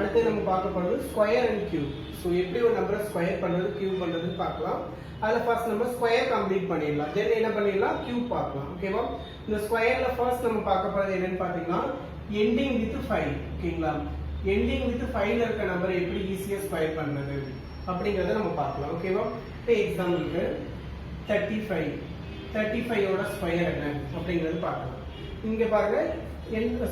அடுத்து நம்ம பார்க்க போறது ஸ்கொயர் அண்ட் கியூப். ஸோ எப்படி ஒரு நம்பரை ஸ்கொயர் பண்றது கியூப் பண்றதுன்னு பார்க்கலாம். அதில் ஃபர்ஸ்ட் நம்ம ஸ்கொயர் கம்ப்ளீட் பண்ணிடலாம். தென் என்ன பண்ணிடலாம், கியூப் பார்க்கலாம். ஓகேவா? இந்த ஸ்கொயர்ல ஃபர்ஸ்ட் நம்ம பார்க்க போறது என்னன்னு பார்த்தீங்கன்னா எண்டிங் வித் 5. ஓகேங்களா? எண்டிங் வித் 5ல இருக்க நம்பரை எப்படி ஈஸியா ஸ்கொயர் பண்றது அப்படிங்கறத நம்ம பார்க்கலாம். ஓகேவா? இப்போ எக்ஸாம்பிளுக்கு 35 ஓட ஸ்கொயர் என்ன அப்படிங்கறது பார்க்கலாம். இங்க பாருங்க,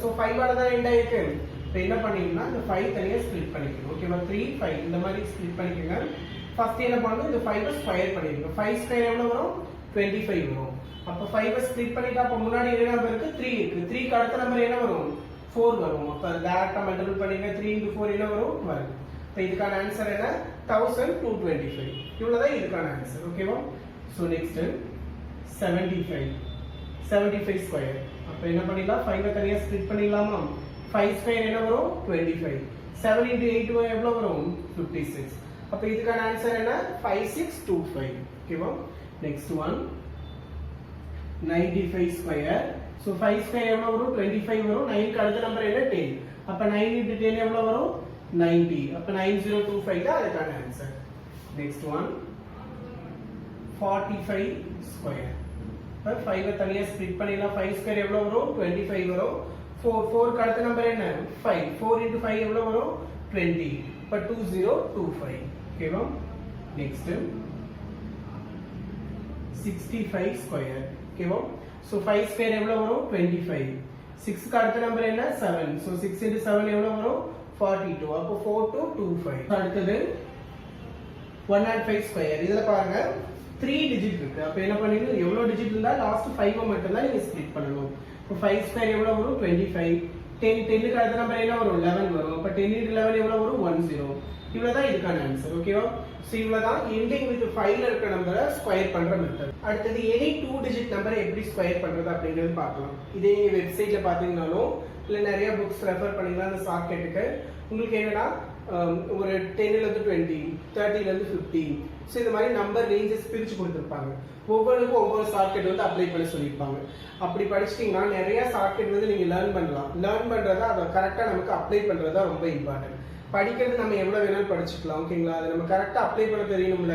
சோ 5 ஆல தான் எண்ட் ஆயிருக்கு. இப்போ என்ன பண்ணிடணும்னா இந்த 5 தனியா ஸ்ப்ளிட் பண்ணிக்கணும். ஓகேவா? 3 5 இந்த மாதிரி ஸ்ப்ளிட் பண்ணிக்கோங்க. ஃபர்ஸ்ட் என்ன பண்ணணும், இந்த 5 ஸ்கொயர் பண்ணிடுங்க. 5 ஸ்கொயர் எவ்வளவு வரும், 25 வரும். அப்ப 5 ஸ்ப்ளிட் பண்ணிட்டா அப்ப முன்னாடி என்ன நம்பர் இருக்கு, 3 இருக்கு. 3 க்கு அடுத்த நம்பர் என்ன வரும், 4 வரும். அப்ப டைரக்டா மல்டிபிள் பண்ணீங்க, 3 × 4 என்ன வரும், 12. இப்போ இதுக்கான ஆன்சர் என்ன, 1225. இவ்வளவுதான் இதுக்கான ஆன்சர். ஓகேவா? So next 75 square. அப்ப என்ன பண்ணிடலாம், 5 தனியா ஸ்ப்ளிட் பண்ணிடலாமா. 5 ஸ்கொயர் என்ன வரும், 25. 7 × 8 எவ்வளவு வரும், 56. அப்ப இதுக்கான ஆன்சர் என்ன, 5625. ஓகேவா? Next one 95 square. So 5 square எவ்வளவு வரும், 25 வரும். 9 க்கு அடுத்த நம்பர் என்ன, 10. அப்ப 9 × 10 எவ்வளவு வரும், 90. அப்ப 9025 தான் அதுக்கான ஆன்சர். Next one 45 square. 5 தனியா ஸ்ப்ளிட் பண்ணிடலாம். 5 ஸ்கொயர் எவ்வளவு வரும், 25 வரும். 4 க்கு அடுத்த நம்பர் என்ன, 5. 4 × 5 எவ்வளவு வரும், 20. அப்ப 2025. ஓகேவா? Next 65 square. ஓகேவா? சோ 5 ஸ்கொயர் எவ்வளவு வரும், 25. 6 க்கு அடுத்த நம்பர் என்ன, 7. சோ 6 × 7 எவ்வளவு வரும், 42. அப்ப 4225. அடுத்தது 105 ஸ்கொயர். இதுல பாருங்க 3 டிஜிட் இருக்கு. அப்ப என்ன பண்ணிடணும், எவ்வளவு டிஜிட் இருந்தா லாஸ்ட் 5 மட்டும் தான் நீங்க ஸ்ப்ளிட் பண்ணணும். இப்போ 5 ஸ்கொயர் எவ்வளவு வரும், 25. 10 க்கு அடுத்த நம்பர் என்ன வரும், 11 வரும். அப்ப 10 × 11 எவ்வளவு வரும், 10. இவ்வளவுதான் இதுக்கான ஆன்சர். ஓகேவா? சோ இவ்வளவுதான் எண்டிங் வித் 5ல இருக்க நம்பரை ஸ்கொயர் பண்ற மெத்தட். அடுத்தது எனி 2 டிஜிட் நம்பரை எப்படி ஸ்கொயர் பண்றது அப்படிங்கறது பார்க்கலாம். இதே நீங்க வெப்சைட்ல பாத்தீங்கன்னாலும் இல்ல நிறைய புக்ஸ் ரெஃபர் பண்ணீங்கன்னா அந்த ஷார்ட்கட்டுக்கு உங்களுக்கு என்னன்னா ஒரு 10 ல இருந்து 20, 30 ல இருந்து 50. சோ இந்த மாதிரி நம்பர் ரேஞ்சஸ் பிரிச்சு கொடுத்திருப்பாங்க. ஒவ்வொருக்கும் ஒவ்வொரு ஷார்ட்கட் வந்து அப்ளை பண்ண சொல்லியிருப்பாங்க. அப்படி படிச்சிட்டீங்கன்னா நிறைய ஷார்ட்கட் வந்து நீங்க லேர்ன் பண்ணலாம். லேர்ன் பண்றதா அதை கரெக்டா நமக்கு அப்ளை பண்றதா ரொம்ப இம்பார்ட்டன்ட். படிக்கிறது நம்ம எவ்வளவு வேணாலும் படிச்சுக்கலாம். ஓகேங்களா? அதை நம்ம கரெக்டா அப்ளை பண்ண தெரியணும்ல.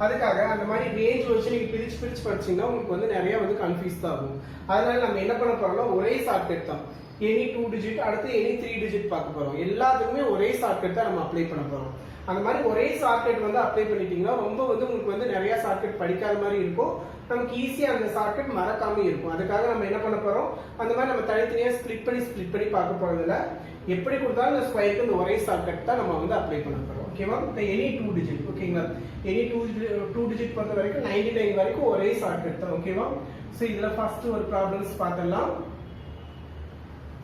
அதுக்காக அந்த மாதிரி ரேஞ்ச் வச்சு நீங்க பிரிச்சு படிச்சீங்கன்னா உங்களுக்கு வந்து நிறைய வந்து கன்ஃபியூஸ் தான் ஆகும். அதனால நம்ம என்ன பண்ண போறோம்னா ஒரே ஷார்ட்கட் தான். எனி 2 டிஜிட், அடுத்து எனி 3 டிஜிட் பார்க்க போறோம். எல்லாத்துக்குமே ஒரே ஷார்ட்கட் தான் நம்ம அப்ளை பண்ண போறோம். அந்த மாதிரி ஒரே ஷார்ட்கட் வந்து அப்ளை பண்ணிட்டீங்கன்னா ரொம்ப வந்து உங்களுக்கு வந்து நிறைய ஷார்ட்கட் படிக்காத மாதிரி இருக்கும். நமக்கு ஈஸியா அந்த ஷார்ட்கட் மறக்காம இருக்கும். அதுக்காக நம்ம என்ன பண்ண போறோம், அந்த மாதிரி நம்ம தனித்தனியா ஸ்ப்ளிட் பண்ணி பார்க்க போறதுல எப்படி கொடுத்தாலும் இந்த ஸ்கொயருக்கு இந்த ஒரே ஷார்ட்கட் தான் நம்ம வந்து அப்ளை பண்ண போறோம். ஓகேவா? இந்த எனி 2 டிஜிட். ஓகேங்களா? எனி 2 டிஜிட் பொறுத்த வரைக்கும் 99 வரைக்கும் ஒரே ஷார்ட்கட் தான். ஓகேவா? சோ இதுல ஃபர்ஸ்ட் ஒரு ப்ராப்ளம்ஸ் பார்த்தலாம்.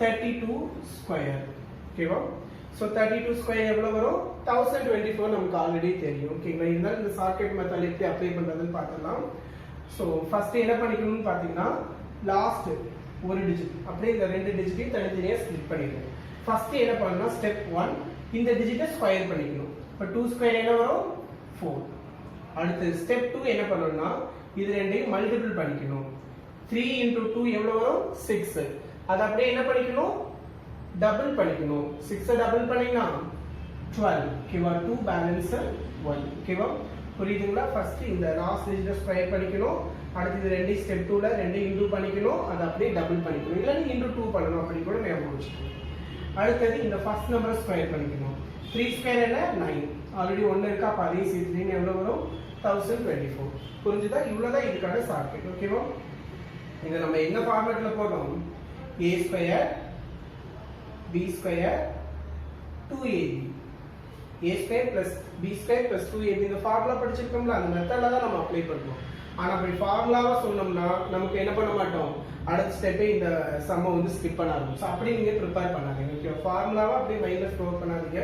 32 ஸ்கொயர். ஓகேவா? சோ 32 ஸ்கொயர் எவ்வளவு வரும், 1024 நமக்கு ஆல்ரெடி தெரியும். ஓகேங்களா? இருந்தாலும் இந்த ஷார்ட்கட் மெத்தட் எப்படி அப்ளை பண்றதுன்னு பார்த்தலாம். சோ ஃபர்ஸ்ட் என்ன பண்ணிக்கணும்னு பாத்தீங்கன்னா லாஸ்ட் ஒரு டிஜிட் அப்படியே இந்த 2 டிஜிட்டையும் தனித்தனியா ஸ்ப்ளிட் பண்ணிக்கணும். ஃபர்ஸ்ட் என்ன பண்ணணும்னா ஸ்டெப் 1 இந்த டிஜிட்டை ஸ்கொயர் பண்ணிக்கணும். இப்போ 2 ஸ்கொயர் என்ன வரும், 4. அடுத்து ஸ்டெப் 2 என்ன பண்ணணும்னா இது ரெண்டையும் மல்டிபிள் பண்ணிக்கணும். 3 × 2 எவ்வளவு வரும், 6. அது அப்படியே என்ன பண்ணிக்கணும், டபுள் பண்ணிக்கணும். 6 டபுள் பண்ணீங்கன்னா 12. ஓகேவா? 2 பேலன்ஸ் 1. ஓகேவா? புரியுதுங்களா? ஃபர்ஸ்ட் இந்த லாஸ்ட் டிஜிட்டை ஸ்கொயர் பண்ணிக்கணும். அடுத்து இது ரெண்டு ஸ்டெப் 2ல ரெண்டையும் இன்டு பண்ணிக்கணும். அதை அப்படியே டபுள் பண்ணிக்கணும். இல்ல நீங்க இன்டு 2 பண்ணணும். அப்படி கூட ஞாபகம் வச்சுக்கணும். அடுத்தது இந்த ஃபர்ஸ்ட் நம்பரை ஸ்கொயர் பண்ணிக்கணும். 3 ஸ்கொயர் என்ன, 9. ஆல்ரெடி 1 இருக்கா. அப்ப அதையும் சேர்த்துட்டீங்கன்னா எவ்வளவு வரும், 1024. புரிஞ்சுதா? இவ்வளவுதான் இதுக்கான ஷார்ட்கட். ஓகேவா? இதை நம்ம என்ன ஃபார்மேட்ல போடுறோம், a square b square 2ab, a square plus b square plus 2ab. இந்த ஃபார்முலா படிச்சிருக்கோம்ல, அந்த மெத்தட்ல தான் நம்ம அப்ளை பண்றோம். ஆனா அப்படி ஃபார்முலாவா சொன்னோம்னா நமக்கு என்ன பண்ண மாட்டோம், அடுத்த ஸ்டெப்பே இந்த சம்ம வந்து ஸ்கிப் பண்ண ஆரம்பிச்சோம். அப்படி நீங்க ப்ரிப்பேர் பண்ணாதீங்க. ஓகே? ஃபார்முலாவா அப்படியே மைண்ட்ல ஸ்டோர் பண்ணாதீங்க.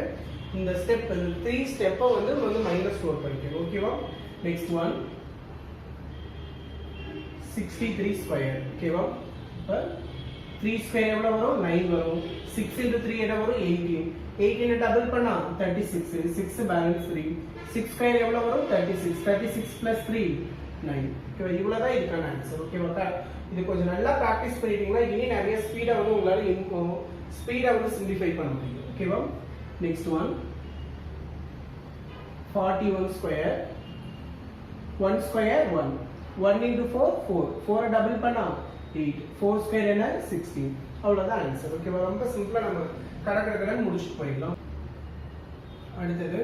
இந்த ஸ்டெப் 3 ஸ்டெப்பை வந்து மைண்ட்ல ஸ்டோர் பண்ணிக்கணும். ஓகேவா? Next one 63 square. ஓகேவா? 3 ஸ்கொயர் எவ்வளவு வரும், 9 வரும். 6 × 3 என்ன வரும், 18. 18 டபுள் பண்ணா 36. 6 பேலன்ஸ் 3. 6 ஸ்கொயர் எவ்வளவு வரும், 36. 36 plus 3 9. ஓகேவா? இவ்வளவுதான் இதுக்கான ஆன்சர். ஓகேவா? இது கொஞ்சம் நல்லா பிராக்டிஸ் பண்ணிட்டீங்கன்னா இனி நிறைய ஸ்பீடா வந்து உங்களால ஸ்பீடா வந்து சிம்பிளிஃபை பண்ண முடியும். ஓகேவா? next one 41 square 1 square 1 1 into 4 4 4 double பண்ணா 8 4 square என்ன 16 அவ்வளவுதான் ஆன்சர் ஓகேவா ரொம்ப சிம்பிளா நம்ம கடகடன்னு முடிச்சிட்டு போயிடலாம் அடுத்தது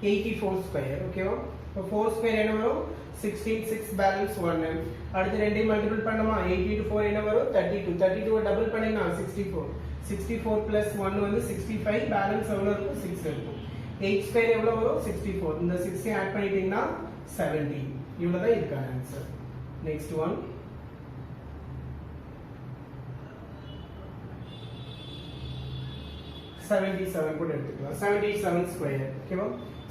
84 ஸ்கொயர் ஓகேவா இப்போ 4 ஸ்கொயர் என்ன வரும் 16 6 பேலன்ஸ் 1 அடுத்து ரெண்டையும் மல்டிபிள் பண்ணோமா 80 to 4 என்ன வரும் 32 32 டபுள் பண்ணினா 64 64 plus 1 வந்து 65 பேலன்ஸ் எவ்வளவு இருக்கும் 6 இருக்கும் 8 ஸ்கொயர் எவ்வளவு வரும் 64 இந்த 6 ஆட் பண்ணிட்டீங்கன்னா 70 இவ்வளவுதான் இதுக்கான ஆன்சர் நெக்ஸ்ட் ஒன் 77 கூட எடுத்துக்கலாம் 77 ஸ்கொயர் ஓகேவா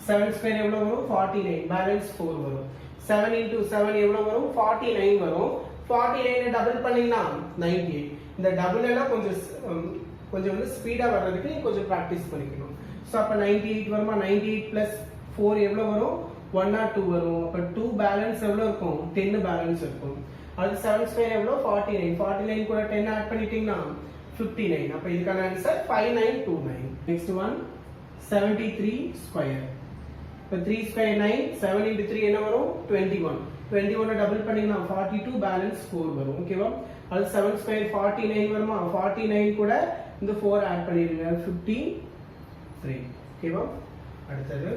7 ஸ்கொயர் எவ்வளவு வரும் 49 பேலன்ஸ் 4 வரும் 7 into 7 எவ்வளவு வரும் 49 வரும் 49 டபுள் பண்ணீங்கன்னா 98 இந்த டபுள் எல்லாம் கொஞ்சம் வந்து ஸ்பீடா வர்றதுக்கு நீங்க கொஞ்சம் பிராக்டீஸ் பண்ணிக்கணும் சோ அப்ப 98 வருமா 98 plus 4 எவ்வளவு வரும் 102 வரும் அப்ப 2 பேலன்ஸ் எவ்வளவு இருக்கும் 10 பேலன்ஸ் இருக்கும் அது 7 ஸ்கொயர் எவ்வளவு 49 49 கூட 10 ஆட் பண்ணிட்டீங்கன்னா 59 அப்ப இதுக்கான ஆன்சர் 5929 next one 73 square இப்ப 3 square 9 7 into 3 என்ன வரும் 21 21 டபுள் பண்ணீங்கன்னா 42 பேலன்ஸ் 4 வரும் ஓகேவா அது 7 square 49 வருமா 49 கூட இந்த 4 ஆட் பண்ணிடுங்க 53 ஓகேவா அடுத்தது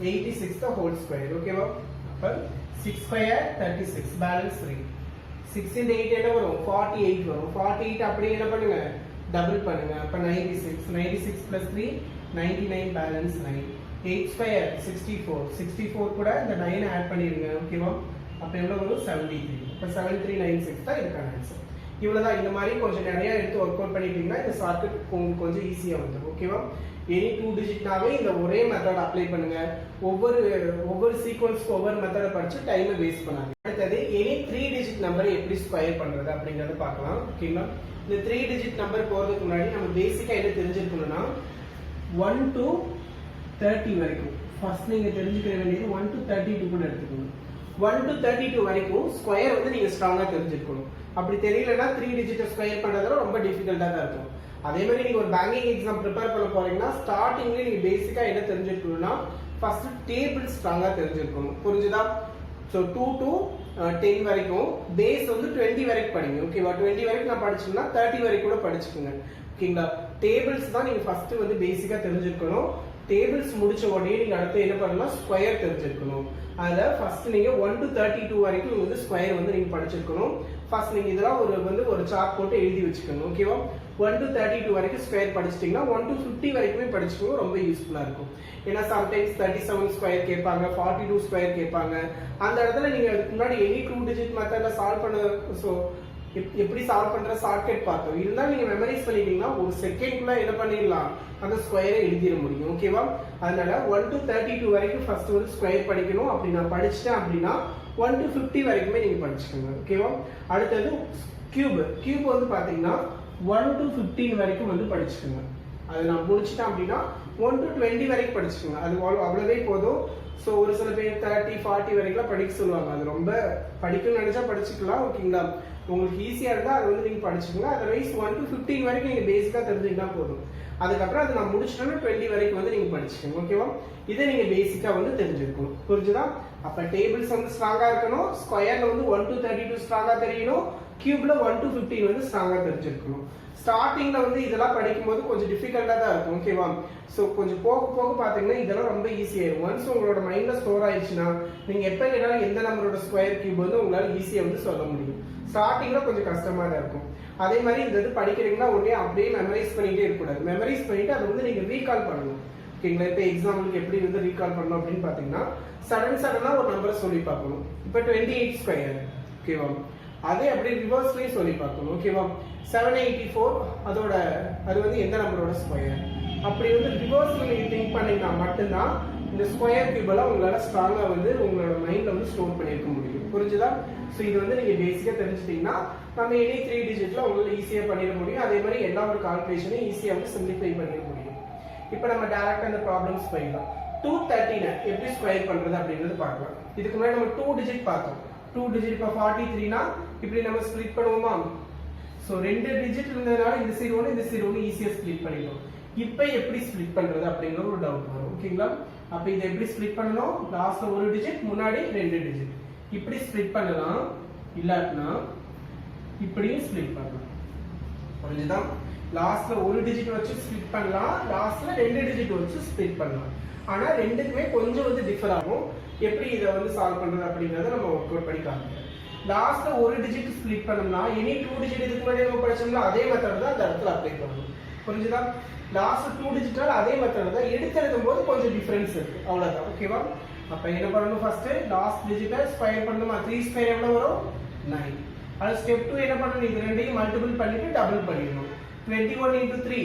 86 the whole square ஓகேவா அப்ப 6 square 36 பேலன்ஸ் 3 6 into 8 என்ன வரும் 48 வரும் 48 அப்படியே என்ன பண்ணுங்க டபுள் பண்ணுங்க அப்ப 96 plus 3 99 பேலன்ஸ் 9 8 square 64 64 கூட இந்த 9 ஆட் பண்ணிருங்க ஓகேவா அப்ப எவ்வளவு வரும் 73 அப்ப 7396 தான் இதுக்கான ஆன்சர் இவ்வளவுதான் இந்த மாதிரி கொஞ்சம் நிறைய எடுத்து வொர்க் அவுட் பண்ணிட்டீங்கன்னா இந்த ஷார்ட்கட் கொஞ்சம் ஈஸியா வந்துடும் ஓகேவா எனி 2 டிஜிட்னாவே இந்த ஒரே மெத்தட் அப்ளை பண்ணுங்க ஒவ்வொரு சீக்வென்ஸ்க்கு ஒவ்வொரு மெத்தட படிச்சு டைமை வேஸ்ட் பண்ணாங்க அடுத்தது எனி 3 டிஜிட் நம்பரை எப்படி ஸ்கொயர் பண்றது அப்படிங்கறத பார்க்கலாம் ஓகேங்களா இந்த 3 டிஜிட் நம்பர் போறதுக்கு முன்னாடி நம்ம பேசிக்கா என்ன தெரிஞ்சிருக்கணும்னா 1 to 30 வரைக்கும் ஃபர்ஸ்ட் நீங்க தெரிஞ்சுக்க வேண்டியது 1 to 32 கூட எடுத்துக்கணும் 1 to 32 வரைக்கும் ஸ்கொயர் வந்து நீங்க ஸ்ட்ராங்கா தெரிஞ்சிருக்கணும் அப்படி தெரியலனா 3 டிஜிட் ஸ்கொயர் பண்றது ரொம்ப டிஃபிகல்ட்டா தான் இருக்கும் அதே மாதிரி நீங்க ஒரு பேங்கிங் எக்ஸாம் ப்ரிப்பேர் பண்ண போறீங்கன்னா ஸ்டார்டிங்ல நீங்க பேசிக்கா என்ன தெரிஞ்சிருக்கணும்னா ஃபர்ஸ்ட் டேபிள் ஸ்ட்ராங்கா தெரிஞ்சிருக்கணும் புரிஞ்சுதா சோ 2 to 10 வரைக்கும் பேஸ் வந்து 20 வரைக்கும் படிங்க ஓகேவா 20 வரைக்கும் நான் படிச்சேன்னா 30 வரைக்கும் கூட படிச்சுக்கோங்க ஓகேங்களா டேபிள்ஸ் தான் நீங்க ஃபர்ஸ்ட் வந்து பேசிக்கா தெரிஞ்சிருக்கணும் டேபிள்ஸ் முடிச்ச உடனே நீங்க அடுத்து என்ன பண்ணலாம் ஸ்கொயர் தெரிஞ்சிருக்கணும் அதுல ஃபர்ஸ்ட் நீங்க 1 to 32 வரைக்கும் வந்து ஸ்கொயர் வந்து நீங்க படிச்சிருக்கணும் ஃபர்ஸ்ட் நீங்க இதெல்லாம் ஒரு சார்ட் போட்டு எழுதி வச்சுக்கணும் ஓகேவா 1 to 32 வரைக்கும் ஸ்கொயர் படிச்சிட்டீங்கன்னா 1 to 50 வரைக்குமே படிச்சுக்கணும் ரொம்ப யூஸ்ஃபுல்லா இருக்கும் ஏன்னா சம்டைம்ஸ் 37 ஸ்கொயர் கேட்பாங்க 42 ஸ்கொயர் கேட்பாங்க அந்த இடத்துல நீங்க அதுக்கு முன்னாடி எனி 2 டிஜிட் மெத்தட்ல சால்வ் பண்ண சோ எப்படி சால்வ் பண்ற ஷார்ட்கட் பார்த்தோம் இருந்தாலும் நீங்க மெமரைஸ் பண்ணிட்டீங்கன்னா ஒரு செகண்ட்குள்ள என்ன பண்ணிடலாம் அந்த ஸ்கொயரை எழுதிட முடியும் ஓகேவா அதனால 1 to 32 வரைக்கும் ஃபர்ஸ்ட் வந்து ஸ்கொயர் படிக்கணும் அப்படி நான் படிச்சிட்டேன் அப்படின்னா 1 to 50 வரைக்குமே நீங்க படிச்சுக்கோங்க ஓகேவா அடுத்தது கியூப் வந்து பாத்தீங்கன்னா 1 to 15 வரைக்கும் வந்து படிச்சுக்கோங்க அது நான் முடிச்சிட்டேன் அப்படின்னா 1 to 20 வரைக்கும் படிச்சுக்கோங்க அது அவ்வளவே போதும் சோ ஒரு சில பேர் 30 40 வரைக்கும் படிக்க சொல்லுவாங்க அது ரொம்ப படிக்கணும்னு நினைச்சா படிச்சுக்கலாம் ஓகேங்களா உங்களுக்கு ஈஸியா இருந்தா அது வந்து நீங்க படிச்சுக்கோங்க அதர்வைஸ் 1 to 15 வரைக்கும் நீங்க பேசிக்கா தெரிஞ்சுக்கிட்டா போதும் அதுக்கப்புறம் அது நான் முடிச்சிட்டேன்னா 20 வரைக்கும் வந்து நீங்க படிச்சுக்கோங்க ஓகேவா இதை நீங்க பேசிக்கா வந்து தெரிஞ்சிருக்கணும் புரிஞ்சுதா அப்ப டேபிள்ஸ் வந்து ஸ்ட்ராங்கா இருக்கணும் ஸ்கொயர்ல வந்து 1 to 32 ஸ்ட்ராங்கா தெரியணும் கியூப்ல 1 to 15 வந்து ஸ்ட்ராங்கா தெரிஞ்சிருக்கணும் ஸ்டார்டிங்ல வந்து இதெல்லாம் படிக்கும்போது கொஞ்சம் டிஃபிகல்ட்டா தான் இருக்கும் ஓகேவா சோ கொஞ்சம் போக போக பாத்தீங்கன்னா இதெல்லாம் ரொம்ப ஈஸியா இருக்கும் ஒன்ஸ் உங்களோட மைண்ட்ல ஸ்டோர் ஆயிடுச்சுன்னா நீங்க எப்ப கேட்டாலும் எந்த நம்பரோட ஸ்கொயர் கியூப் வந்து உங்களால ஈஸியா வந்து சொல்ல முடியும் ஸ்டார்டிங்ல கொஞ்சம் கஷ்டமா தான் இருக்கும் அதே மாதிரி இந்த இது படிக்கிறீங்கன்னா உடனே அப்படியே மெமரைஸ் பண்ணிட்டே இருக்கக்கூடாது மெமரைஸ் பண்ணிட்டு அதை வந்து நீங்க ரீகால் பண்ணணும் ஓகேங்களா இப்ப எக்ஸாம்பிளுக்கு எப்படி வந்து ரீகால் பண்ணணும் அப்படின்னு பாத்தீங்கன்னா சடனா ஒரு நம்பர் சொல்லி பார்க்கணும் இப்ப 28 ஸ்கொயர் ஓகேவா அதே அப்படியே ரிவர்ஸ்லயும் சொல்லி பார்க்கணும் ஓகேவா 784 அது வந்து எந்த நம்பரோட ஸ்கொயர் அப்படி வந்து ரிவர்ஸ்ல நீங்க திங்க் பண்ணீங்கன்னா மட்டும்தான் இந்த ஸ்கொயர் கியூப் எல்லாம் உங்களால ஸ்ட்ராங்கா வந்து உங்களோட மைண்ட்ல வந்து ஸ்டோர் பண்ணிருக்க முடியும் புரிஞ்சுதா சோ இது வந்து நீங்க பேசிக்கா தெரிஞ்சிட்டீங்கன்னா நம்ம எனி 3 டிஜிட்ல உங்களால ஈஸியா பண்ணிட முடியும் அதே மாதிரி எல்லா ஒரு கால்குலேஷனையும் ஈஸியா வந்து சிம்பிளிஃபை பண்ணிட முடியும் இப்போ நம்ம டைரக்டா இந்த ப்ராப்ளம்ஸ் போயிடலாம் 213 எப்படி ஸ்கொயர் பண்றது அப்படின்றது பார்க்கலாம் இதுக்கு முன்னாடி நம்ம 2 டிஜிட் பார்த்தோம் 2 டிஜிட் இப்ப 43 னா இப்படி நம்ம ஸ்ப்ளிட் பண்ணுவோமா ஸோ 2 டிஜிட் இருந்ததுனால இந்த சைடு ஒன்று இந்த சைடு ஒன்று ஈஸியாக ஸ்ப்ளிட் பண்ணிடும். இப்போ எப்படி ஸ்ப்ளிட் பண்ணுறது அப்படிங்கிற ஒரு டவுட் வரும். ஓகேங்களா? அப்போ இதை எப்படி ஸ்ப்ளிட் பண்ணணும்? லாஸ்ட்ல ஒரு டிஜிட், முன்னாடி 2 டிஜிட். இப்படி ஸ்ப்ளிட் பண்ணலாம், இல்லாட்டினா இப்படியும் ஸ்ப்ளிட் பண்ணலாம். புரிஞ்சுதா? லாஸ்ட்ல ஒரு டிஜிட் வச்சு ஸ்ப்ளிட் பண்ணலாம், லாஸ்ட்ல 2 டிஜிட் வச்சு ஸ்ப்ளிட் பண்ணலாம். ஆனா ரெண்டுக்குமே கொஞ்சம் வந்து டிஃபர் ஆகும். எப்படி இதை வந்து சால்வ் பண்றது அப்படிங்கறத நம்ம ஒர்க் அவுட் பண்ணி காமிக்கிறோம். லாஸ்ட்ல ஒரு டிஜிட் ஸ்ப்ளிட் பண்ணோம்னா இனி 2 டிஜிட் இதுக்கு முன்னாடி நம்ம படிச்சோம்னா அதே மெத்தட் தான் அந்த இடத்துல அப்ளை பண்ணணும். புரிஞ்சுதா? லாஸ்ட் 2 டிஜிட்டால அதே மெத்தட் தான், எடுத்து எழுதும் போது கொஞ்சம் டிஃபரன்ஸ் இருக்கு, அவ்வளவுதான். ஓகேவா? அப்ப என்ன பண்ணணும்? ஃபர்ஸ்ட் லாஸ்ட் டிஜிட்டை ஸ்கொயர் பண்ணணுமா? 3 ஸ்கொயர் எவ்வளவு வரும்? 9. அது ஸ்டெப் 2 என்ன பண்ணணும்? இது ரெண்டையும் மல்டிபிள் பண்ணிட்டு டபுள் பண்ணிடணும். 21 into 3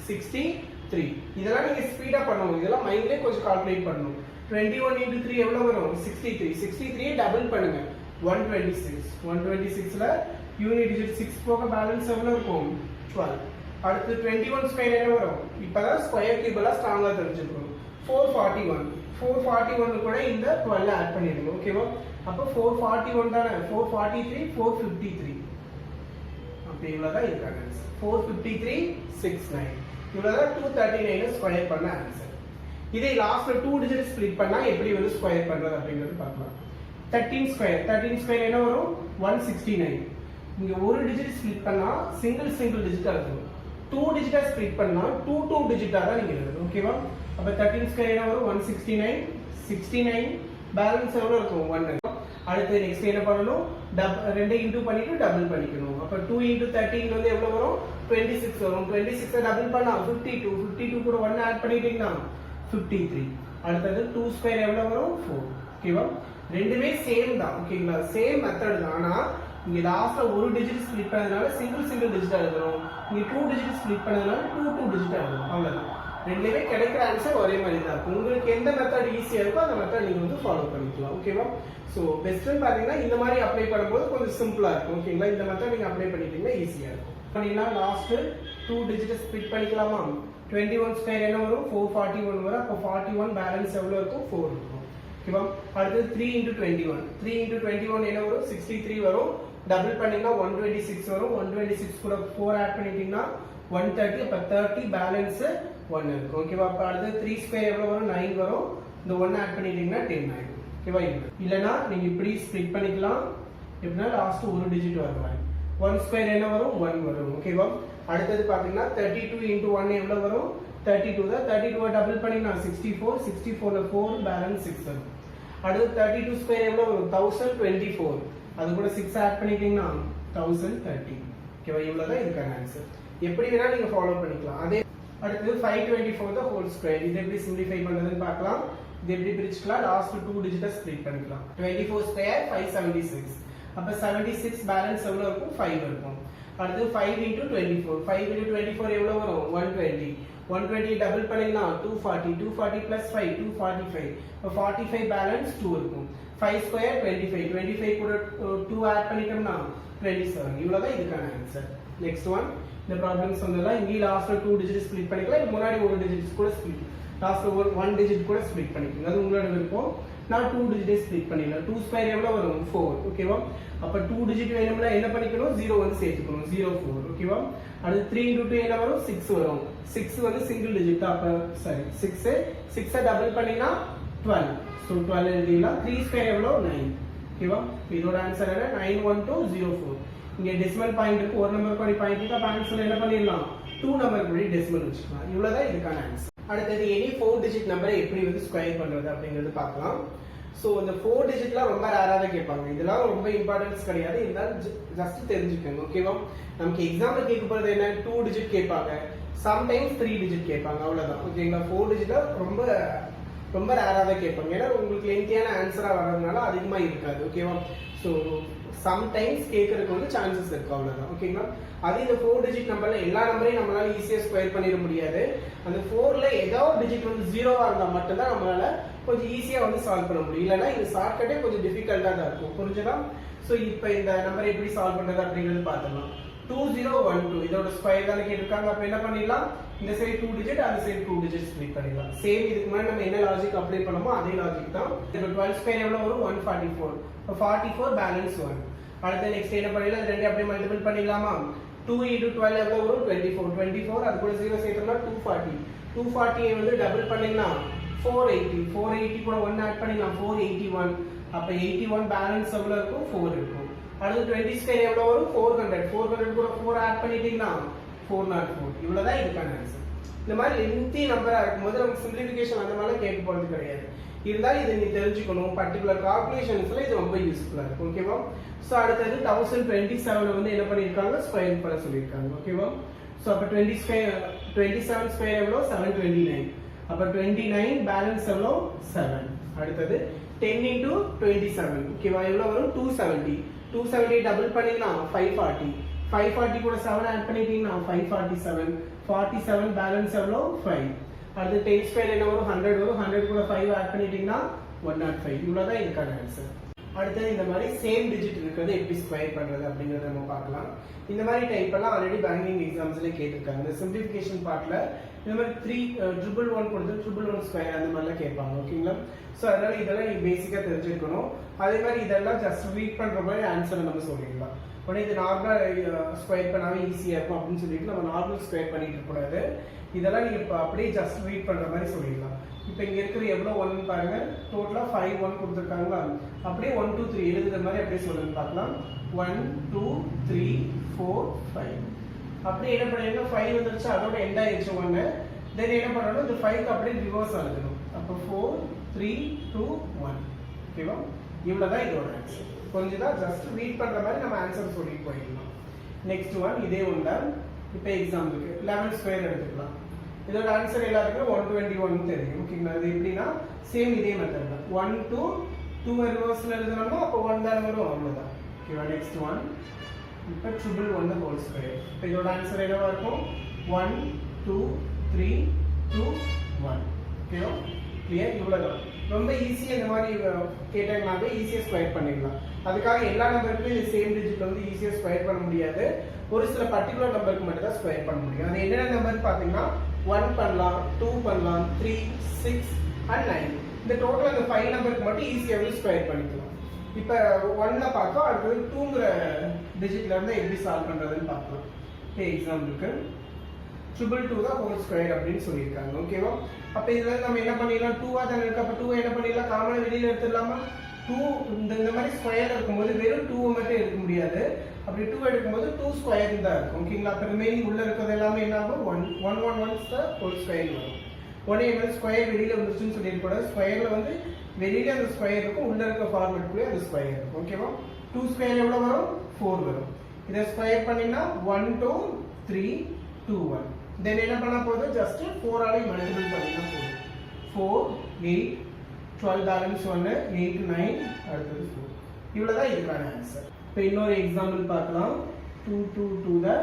63. இதெல்லாம் நீங்க ஸ்பீடா பண்ணணும், இதெல்லாம் மைண்ட்லயே கொஞ்சம் கால்குலேட் பண்ணணும். 21 into 3 எவ்வளவு வரும்? 63. 63 டபுள் பண்ணுங்க, 126. 126ல யூனிட் டிஜிட் 6 போக பேலன்ஸ் எவ்வளவு இருக்கும்? 12. அடுத்து 21 ஸ்கொயர் என்ன வரும்? இப்பதான் ஸ்கொயர் கியூப்ல ஸ்ட்ராங்கா தெரிஞ்சுக்கணும். 441. 441 கூட இந்த 12 ஆட் பண்ணிடுங்க. ஓகேவா? அப்ப 441 தானே, 443, 453. அப்ப இவ்வளவுதான் இருக்காங்க. 453, 69. இவ்வளவுதான் 239 ஸ்கொயர் பண்ண ஆன்சர். இதை லாஸ்ட்ல 2 டிஜிட் ஸ்ப்ளிட் பண்ணா எப்படி வந்து ஸ்கொயர் பண்றது அப்படிங்கிறது பார்க்கலாம். 13 ஸ்கொயர், 13 ஸ்கொயர் என்ன வரும்? 169. இங்க ஒரு டிஜிட் ஸ்ப்ளிட் பண்ணா சிங்கிள் டிஜிட்டா இருக்கும். 2 டிஜிட்டா ஸ்ப்ளிட் பண்ணா 2 டிஜிட்டா தான் நீங்க எழுதணும். ஓகேவா? அப்ப 13 ஸ்கொயர் என்ன வரும்? 169. 69 பேலன்ஸ் எவ்வளவு இருக்கும்? 1. அடுத்து நெக்ஸ்ட் என்ன பண்ணணும்? 2 இன்டு பண்ணிட்டு டபுள் பண்ணிக்கணும். அப்ப 2 into 13 வந்து எவ்வளவு வரும்? 26 வரும். 26 டபுள் பண்ணா 52. 52 கூட 1 ஆட் பண்ணிட்டீங்கன்னா 53. அடுத்து 2 ஸ்கொயர் எவ்வளவு வரும்? 4. ஓகேவா? ரெண்டுமே சேம் தான். ஓகேங்களா? சேம் மெத்தட் தான். ஆனா இங்க லாஸ்ட்ல ஒரு டிஜிட் ஸ்ப்ளிட் பண்ணதுனால சிங்கிள் டிஜிட்டா எழுதணும். இங்க 2 டிஜிட் ஸ்ப்ளிட் பண்ணதுனால 2 டிஜிட்டா எழுதணும். அவ்வளவுதான். ரெண்டுமே கிடைக்கிற ஆன்சர் ஒரே மாதிரி தான் இருக்கும். உங்களுக்கு எந்த மெத்தட் ஈஸியா இருக்கோ அந்த மெத்தட் நீங்க வந்து ஃபாலோ பண்ணிக்கலாம். ஓகேவா? சோ பெஸ்ட்னு பாத்தீங்கன்னா இந்த மாதிரி அப்ளை பண்ணும்போது கொஞ்சம் சிம்பிளா இருக்கும். ஓகேங்களா? இந்த மெத்தட் நீங்க அப்ளை பண்ணிட்டீங்கன்னா ஈஸியா இருக்கும். பண்ணினா லாஸ்ட் 2 டிஜிட் ஸ்ப்ளிட் பண்ணிக்கலாமா? 21 ஸ்கொயர் என்ன வரும்? 441 வரும். அப்ப 41 பேலன்ஸ் எவ்வளவு இருக்கும்? 4 இருக்கும். ஓகேவா? அடுத்து 3 into 21. 3 into 21 என்ன வரும்? 63 வரும். டபுள் பண்ணீங்கன்னா 126 வரும். 126 கூட 4 ஆட் பண்ணிட்டீங்கன்னா 130. அப்ப 30 பேலன்ஸ் 1 இருக்கும். ஓகேவா? அப்ப அடுத்து 3 ஸ்கொயர் எவ்வளவு வரும்? 9 வரும். இந்த 1 ஆட் பண்ணிட்டீங்கன்னா 10 ஆயிடும். ஓகேவா? இல்லனா நீங்க இப்படி ஸ்ப்ளிட் பண்ணிக்கலாம். எப்படின்னா லாஸ்ட் ஒரு டிஜிட் வரலாம். 1 ஸ்கொயர் என்ன வரும்? 1 வரும். ஓகேவா? அடுத்து பாத்தீங்கன்னா 32 into 1 எவ்வளவு வரும்? 32 தான். 32 டபுள் பண்ணீங்கன்னா 64. 64ல 4 பேலன்ஸ் 6 வரும். அடுத்து 32 ஸ்கொயர் எவ்வளவு வரும்? 1024. அது கூட 6 ஆட் பண்ணிட்டீங்கன்னா 1030. ஓகேவா? இவ்வளவுதான் இதுக்கான ஆன்சர். எப்படி வேணா நீங்க ஃபாலோ பண்ணிக்கலாம். அதே அடுத்து 524 the whole square. இது எப்படி சிம்பிளிஃபை பண்றதுன்னு பார்க்கலாம். இது எப்படி பிரிச்சுக்கலாம்? லாஸ்ட் 2 டிஜிட்டா ஸ்ப்ளிட் பண்ணிக்கலாம். 24 ஸ்கொயர் 576. அப்ப 76 பேலன்ஸ் எவ்வளவு இருக்கும்? 5 இருக்கும். அடுத்து 5 into 24. 5 into 24 எவ்வளவு வரும்? 120. 120 டபுள் பண்ணீங்கன்னா 240. 240 plus 5 245. அப்ப 45 பேலன்ஸ் 2 இருக்கும். 5 ஸ்கொயர் 25. 25 கூட 2 ஆட் பண்ணிட்டோம்னா 27. இவ்வளவுதான் இதுக்கான ஆன்சர். Next one. இந்த ப்ராப்ளம்ஸ் வந்ததெல்லாம் இங்கே லாஸ்ட்ல 2 டிஜிட் ஸ்ப்ளிட் பண்ணிக்கலாம். இது முன்னாடி ஒரு டிஜிட் கூட ஸ்ப்ளிட், லாஸ்ட்ல 1 டிஜிட் கூட ஸ்ப்ளிட் பண்ணிக்கலாம். அது உங்களோட விருப்பம். நான் 2 டிஜிட் ஸ்ப்ளிட் பண்ணிடலாம். 2 ஸ்கொயர் எவ்வளவு வரும்? 4. ஓகேவா? அப்ப 2 டிஜிட் வேணும்னா என்ன பண்ணிக்கணும்? 0 வந்து சேர்த்துக்கணும். 04. ஓகேவா? அடுத்து 3 into 2 என்ன வரும்? 6 வரும். 6 வந்து சிங்கிள் டிஜிட் தான். அப்ப சரி 6 டபுள் பண்ணினா 12. சோ 12 எழுதிடலாம். 3 ஸ்கொயர் எவ்வளவு? 9. ஓகேவா? இதோட ஆன்சர் என்ன? 91204. இங்க டெசிமல் பாயிண்ட் இருக்கு, ஒரு நம்பர் படி பாயிண்ட் இருக்கு. அப்ப ஆன்சர் என்ன பண்ணிடலாம்? 2 நம்பர் படி டெசிமல் வச்சுக்கலாம். இவ்வளவுதான் இதுக்கான ஆன்சர். அடுத்தது எனி 4 டிஜிட் நம்பரை எப்படி வந்து ஸ்கொயர் பண்றது அப்படிங்கிறது பார்க்கலாம். சோ இந்த 4 டிஜிட்லாம் ரொம்ப ரேரா தான் கேட்பாங்க. இதெல்லாம் ரொம்ப இம்பார்ட்டன்ஸ் கிடையாது. இருந்தாலும் ஜஸ்ட் தெரிஞ்சுக்கோங்க. ஓகேவா? நமக்கு எக்ஸாம்பிள் கேட்க போறது என்ன? 2 டிஜிட் கேட்பாங்க, சம்டைம்ஸ் 3 டிஜிட் கேட்பாங்க. அவ்வளவுதான். ஓகேங்களா? 4 டிஜிட்ல ரொம்ப ரேரா தான் கேட்பாங்க. ஏன்னா உங்களுக்கு லென்த்தியான ஆன்சரா வர்றதுனால அதிகமா இருக்காது. ஓகேவா? சோ சம்டைம்ஸ் கேட்கறதுக்கு வந்து சான்சஸ் இருக்கு. அவ்வளவுதான். ஓகேங்களா? அது இந்த 4 டிஜிட் நம்பர்ல எல்லா நம்பரையும் நம்மளால ஈஸியா ஸ்கொயர் பண்ணிட முடியாது. அந்த 4ல ஏதாவது டிஜிட் வந்து 0வா இருந்தா மட்டும்தான் நம்மளால கொஞ்சம் ஈஸியா வந்து சால்வ் பண்ண முடியும். இல்லைன்னா இந்த ஷார்ட்கட்டே கொஞ்சம் டிஃபிகல்ட்டா தான் இருக்கும். புரிஞ்சுதா? சோ இப்போ இந்த நம்பரை எப்படி சால்வ் பண்றது அப்படிங்கிறது பார்த்துக்கலாம். 2012 இதோட ஸ்கொயர் தானே கேட்டிருக்காங்க. அப்ப என்ன பண்ணிடலாம்? இந்த சைடு 2 டிஜிட், அந்த சைடு 2 டிஜிட் ஸ்ப்ளிட் பண்ணிடலாம். சேம் இதுக்கு முன்னாடி நம்ம என்ன லாஜிக் அப்ளை பண்ணோமோ அதே லாஜிக் தான். இப்போ 12 ஸ்கொயர் எவ்வளவு வரும்? 144. 44 பேலன்ஸ் 1. அடுத்து நெக்ஸ்ட் என்ன பண்ணிடலாம்? இது ரெண்டு அப்படியே மல்டிபிள் பண்ணிடலாமா? 2 into 12 எவ்வளவு வரும் 24 24 அது கூட 0 சேர்த்தோம்னா 240 240 வந்து டபுள் பண்ணீங்கன்னா 480 480 கூட 1 ஆட் பண்ணீங்கன்னா 481 அப்ப 81 பேலன்ஸ் எவ்வளவு இருக்கும் 4 இருக்கும் அடுத்து 20 ஸ்கொயர் எவ்வளவு வரும் 400 400 கூட 4 ஆட் பண்ணிட்டீங்கன்னா 404 இவ்வளவுதான் இதுக்கான ஆன்சர் இந்த மாதிரி லென்த்தி நம்பரா இருக்கும்போது நமக்கு சிம்பிளிஃபிகேஷன் அந்த மாதிரி கேட்க போறது கிடையாது இருந்தாலும் இதை நீ தெரிஞ்சுக்கணும் பர்టిక్యులர் கால்குலேஷன்ஸ்ல இது ரொம்ப யூஸ்ஃபுல்லா இருக்கும் ஓகேவா சோ அடுத்து 1027 வந்து என்ன பண்ணிருக்காங்க ஸ்கொயர் பண்ண சொல்லிருக்காங்க ஓகேவா சோ அப்ப 27 ஸ்கொயர் எவ்வளவு 729 அப்ப 29 பேலன்ஸ் எவ்வளவு 7 அடுத்து 10 into 27 ஓகேவா எவ்வளவு வரும் 270 270 டபுள் பண்ணீங்கன்னா 540 540 கூட 7 ஆட் பண்ணிட்டீங்கன்னா 547 47 பேலன்ஸ் எவ்வளவு 5 அடுத்து 10 ஸ்கொயர் என்ன வரும் 100 வரும் 100 கூட 5 ஆட் பண்ணிட்டீங்கன்னா 105 இவ்வளவுதான் இதுக்கான ஆன்சர் அடுத்து இந்த மாதிரி சேம் டிஜிட் இருக்கிறது எப்படி ஸ்கொயர் பண்றது அப்படிங்கறத நம்ம பார்க்கலாம் இந்த மாதிரி டைப் எல்லாம் ஆல்ரெடி பேங்கிங் எக்ஸாம்ஸ்ல கேட்டிருக்காங்க இந்த சிம்பிளிஃபிகேஷன் பார்ட்ல இந்த மாதிரி 3 கொடுத்து 1 ஸ்கொயர் அந்த மாதிரிலாம் கேட்பாங்க ஓகேங்களா சோ அதனால இதெல்லாம் நீ பேசிக்கா தெரிஞ்சிருக்கணும் அதே மாதிரி இதெல்லாம் ஜஸ்ட் ரீட் பண்ற மாதிரி ஆன்சர் நம்ம சொல்லிடலாம் உடனே இது நார்மலா ஸ்கொயர் பண்ணாவே ஈஸியா இருக்கும் அப்படின்னு சொல்லிட்டு நம்ம நார்மல் ஸ்கொயர் பண்ணிட்டு இருக்க கூடாது இதெல்லாம் நீங்க அப்படியே ஜஸ்ட் ரீட் பண்ற மாதிரி சொல்லிடலாம் இப்போ இங்க இருக்கிற எவ்வளவு 1 பாருங்க டோட்டலா 5 1 கொடுத்திருக்காங்களா அப்படியே 1 2 3 எழுதுற மாதிரி அப்படியே சொல்லுங்க பார்க்கலாம் 1 2 3 4 5 அப்படியே என்ன பண்ணீங்க 5 வந்துருச்சு அதோட எண்ட் ஆயிடுச்சு 1 தென் என்ன பண்ணனும் இந்த 5 க்கு அப்படியே ரிவர்ஸ் ஆகணும் அப்ப 4 3 2 1 ஓகேவா இவ்வளவுதான் இதோட ஆன்சர் புரிஞ்சுதா ஜஸ்ட் ரீட் பண்ற மாதிரி நம்ம ஆன்சர் சொல்லி போயிடலாம் நெக்ஸ்ட் ஒன் இதே ஒண்ணா இப்போ எக்ஸாம்பிளுக்கு 11 ஸ்கொயர் எடுத்துக்கலாம் இதோட ஆன்சர் எல்லாத்துக்கும் 121 தெரியும் ஓகேங்களா இது எப்படின்னா சேம் இதே மெத்தட் தான் 1 to 2 ரிவர்ஸ்ல எழுதணும்னா அப்ப 1 தான் வரும் அவ்வளவுதான் ஓகேவா நெக்ஸ்ட் ஒன் இப்போ ட்ரிபிள் 1 the whole square இப்போ இதோட ஆன்சர் என்னவா இருக்கும் 1 2 3 2 1 ஓகேவா கிளியர் இவ்வளவுதான் ரொம்ப ஈஸியா இந்த மாதிரி கேட்டாங்கனாவே ஈஸியா ஸ்கொயர் பண்ணிடலாம் அதுக்காக எல்லா நம்பருக்கும் சேம் டிஜிட் வந்து ஈஸியா ஸ்கொயர் பண்ண முடியாது ஒரு சில பர்టిక్యులர் நம்பருக்கு மட்டும் தான் ஸ்கொயர் பண்ண முடியும் அது என்னென்ன நம்பர் பாத்தீங்கன்னா 1 பண்ணலாம் 2 பண்ணலாம் 3 6 and 9 இந்த டோட்டல் அந்த 5 நம்பருக்கு மட்டும் ஈஸியாவே ஸ்கொயர் பண்ணிக்கலாம் இப்போ 1 ல பார்த்தோம் அடுத்து 2ங்கற டிஜிட்ல இருந்து எப்படி சால்வ் பண்றதுன்னு பார்க்கலாம் இப்போ எக்ஸாம்பிளுக்கு 222 the whole square அப்படின்னு சொல்லிருக்காங்க ஓகேவா அப்ப இதுல நம்ம என்ன பண்ணிடலாம் 2 ஆ தான இருக்கு அப்ப 2 என்ன பண்ணிடலாம் காமனா வெளியில எடுத்துடலாமா 2 இந்த மாதிரி ஸ்கொயர் இருக்கும்போது வெறும் 2 மட்டும் எடுக்க முடியாது அப்படி 2 எடுக்கும்போது 2 ஸ்கொயர் தான் இருக்கும் ஓகேங்களா அப்ப ரிமைனிங் உள்ள இருக்கிறது எல்லாமே என்ன ஆகும் 1 1 1 the whole square வரும் உடனே என்ன ஸ்கொயர் வெளியில வந்துருச்சுன்னு சொல்லிருக்க கூடாது ஸ்கொயர்ல வந்து வெளியில அந்த ஸ்கொயர் இருக்கும் உள்ள இருக்க ஃபார்மேட்க்குள்ளே அந்த ஸ்கொயர் இருக்கும் ஓகேவா 2 ஸ்கொயர் எவ்வளவு வரும் 4 வரும் இத ஸ்கொயர் பண்ணினா 1 2 3 2 1 then என்ன பண்ண போகுது just 4 ஆல மல்டிபிள் பண்ணினா போதும் 4 8 12 பேலன்ஸ் 1 8 9 அடுத்து 4 இவ்வளவுதான் இதுக்கான ஆன்சர் இப்போ இன்னொரு எக்ஸாம்பிள் பார்க்கலாம் 2 2 2 the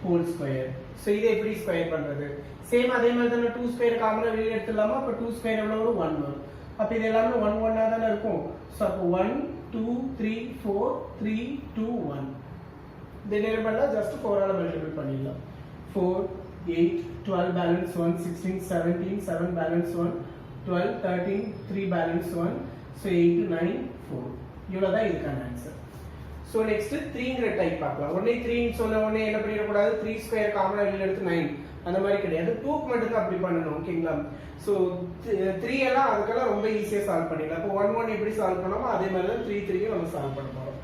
whole square சோ இதை எப்படி ஸ்கொயர் பண்றது சேம் அதே மாதிரி தான் 2 ஸ்கொயர் காமனா வெளிய எடுத்துடலாமா அப்ப 2 ஸ்கொயர் எவ்வளவு வரும் 1 வரும் அப்ப இது எல்லாமே 1 1 ஆ தான இருக்கும் சோ அப்ப 1 2 3 4 3 2 1 then என்ன பண்ணலாம் just 4 ஆல மல்டிபிள் பண்ணிடலாம் 4 8 12 balance 1 16 17 7 balance 1 12 13 3 balance 1 so 8 9 4 இவ்வளவுதான் இதுக்கான ஆன்சர் சோ நெக்ஸ்ட் 3ங்கற டைப் பார்க்கலாம் ஒண்ணே 3 ன்னு சொன்ன உடனே என்ன பண்ணிர கூடாது 3 ஸ்கொயர் காமனா வெளிய எடுத்து 9 அந்த மாதிரி கிடையாது 2 க்கு மட்டும் தான் அப்படி பண்ணனும் ஓகேங்களா சோ 3 எல்லாம் அதுக்கெல்லாம் ரொம்ப ஈஸியா சால்வ் பண்ணிடலாம் அப்ப 1 1 எப்படி சால்வ் பண்ணோமோ அதே மாதிரி தான் 3 3 யும் நம்ம சால்வ் பண்ண போறோம்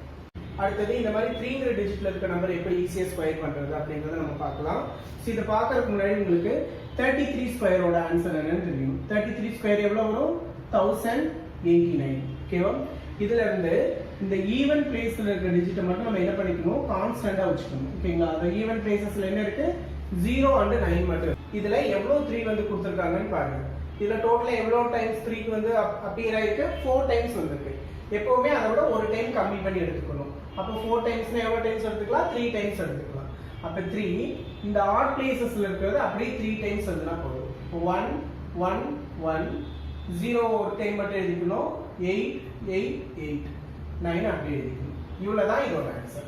அடுத்து இந்த மாதிரி 3ங்கற டிஜிட்ல இருக்க நம்பர் எப்படி ஈஸியா ஸ்கொயர் பண்றது அப்படிங்கறத நம்ம பார்க்கலாம் சோ இத பார்க்கிறதுக்கு முன்னாடி உங்களுக்கு 33 ஸ்கொயரோட ஆன்சர் என்னன்னு தெரியும் 33 ஸ்கொயர் எவ்வளவு வரும் 1089 ஓகேவா இதுல இருந்து இந்த ஈவன் பிளேஸ்ல இருக்க டிஜிட்டை மட்டும் நம்ம என்ன பண்ணிக்கணும் கான்ஸ்டன்ட்டா வச்சுக்கணும் ஓகேங்களா அந்த ஈவன் பிளேसेसல என்ன இருக்கு 0 and 9 மட்டும் இதுல எவ்வளவு 3 வந்து கொடுத்திருக்காங்கன்னு பாருங்க இதுல டோட்டலா எவ்வளவு டைம்ஸ் 3 க்கு வந்து அப்பியர் ஆயிருக்கு 4 டைம்ஸ் வந்திருக்கு எப்பவுமே அதை விட ஒரு டைம் கம்மி பண்ணி எடுத்துக்கணும் அப்ப 4 டைம்ஸ்னா எவ்வளவு டைம்ஸ் எடுத்துக்கலாம் 3 டைம்ஸ் எடுத்துக்கலாம் அப்ப 3 இந்த ஆட் பிளேसेसல இருக்குது அப்படியே 3 டைம்ஸ் எழுதினா போதும் 1 1 1 0 ஒரு டைம் மட்டும் எழுதிக்கணும் 8 8 8 9 அப்படியே எழுதிக்கணும் இவ்வளவுதான் இதோட ஆன்சர்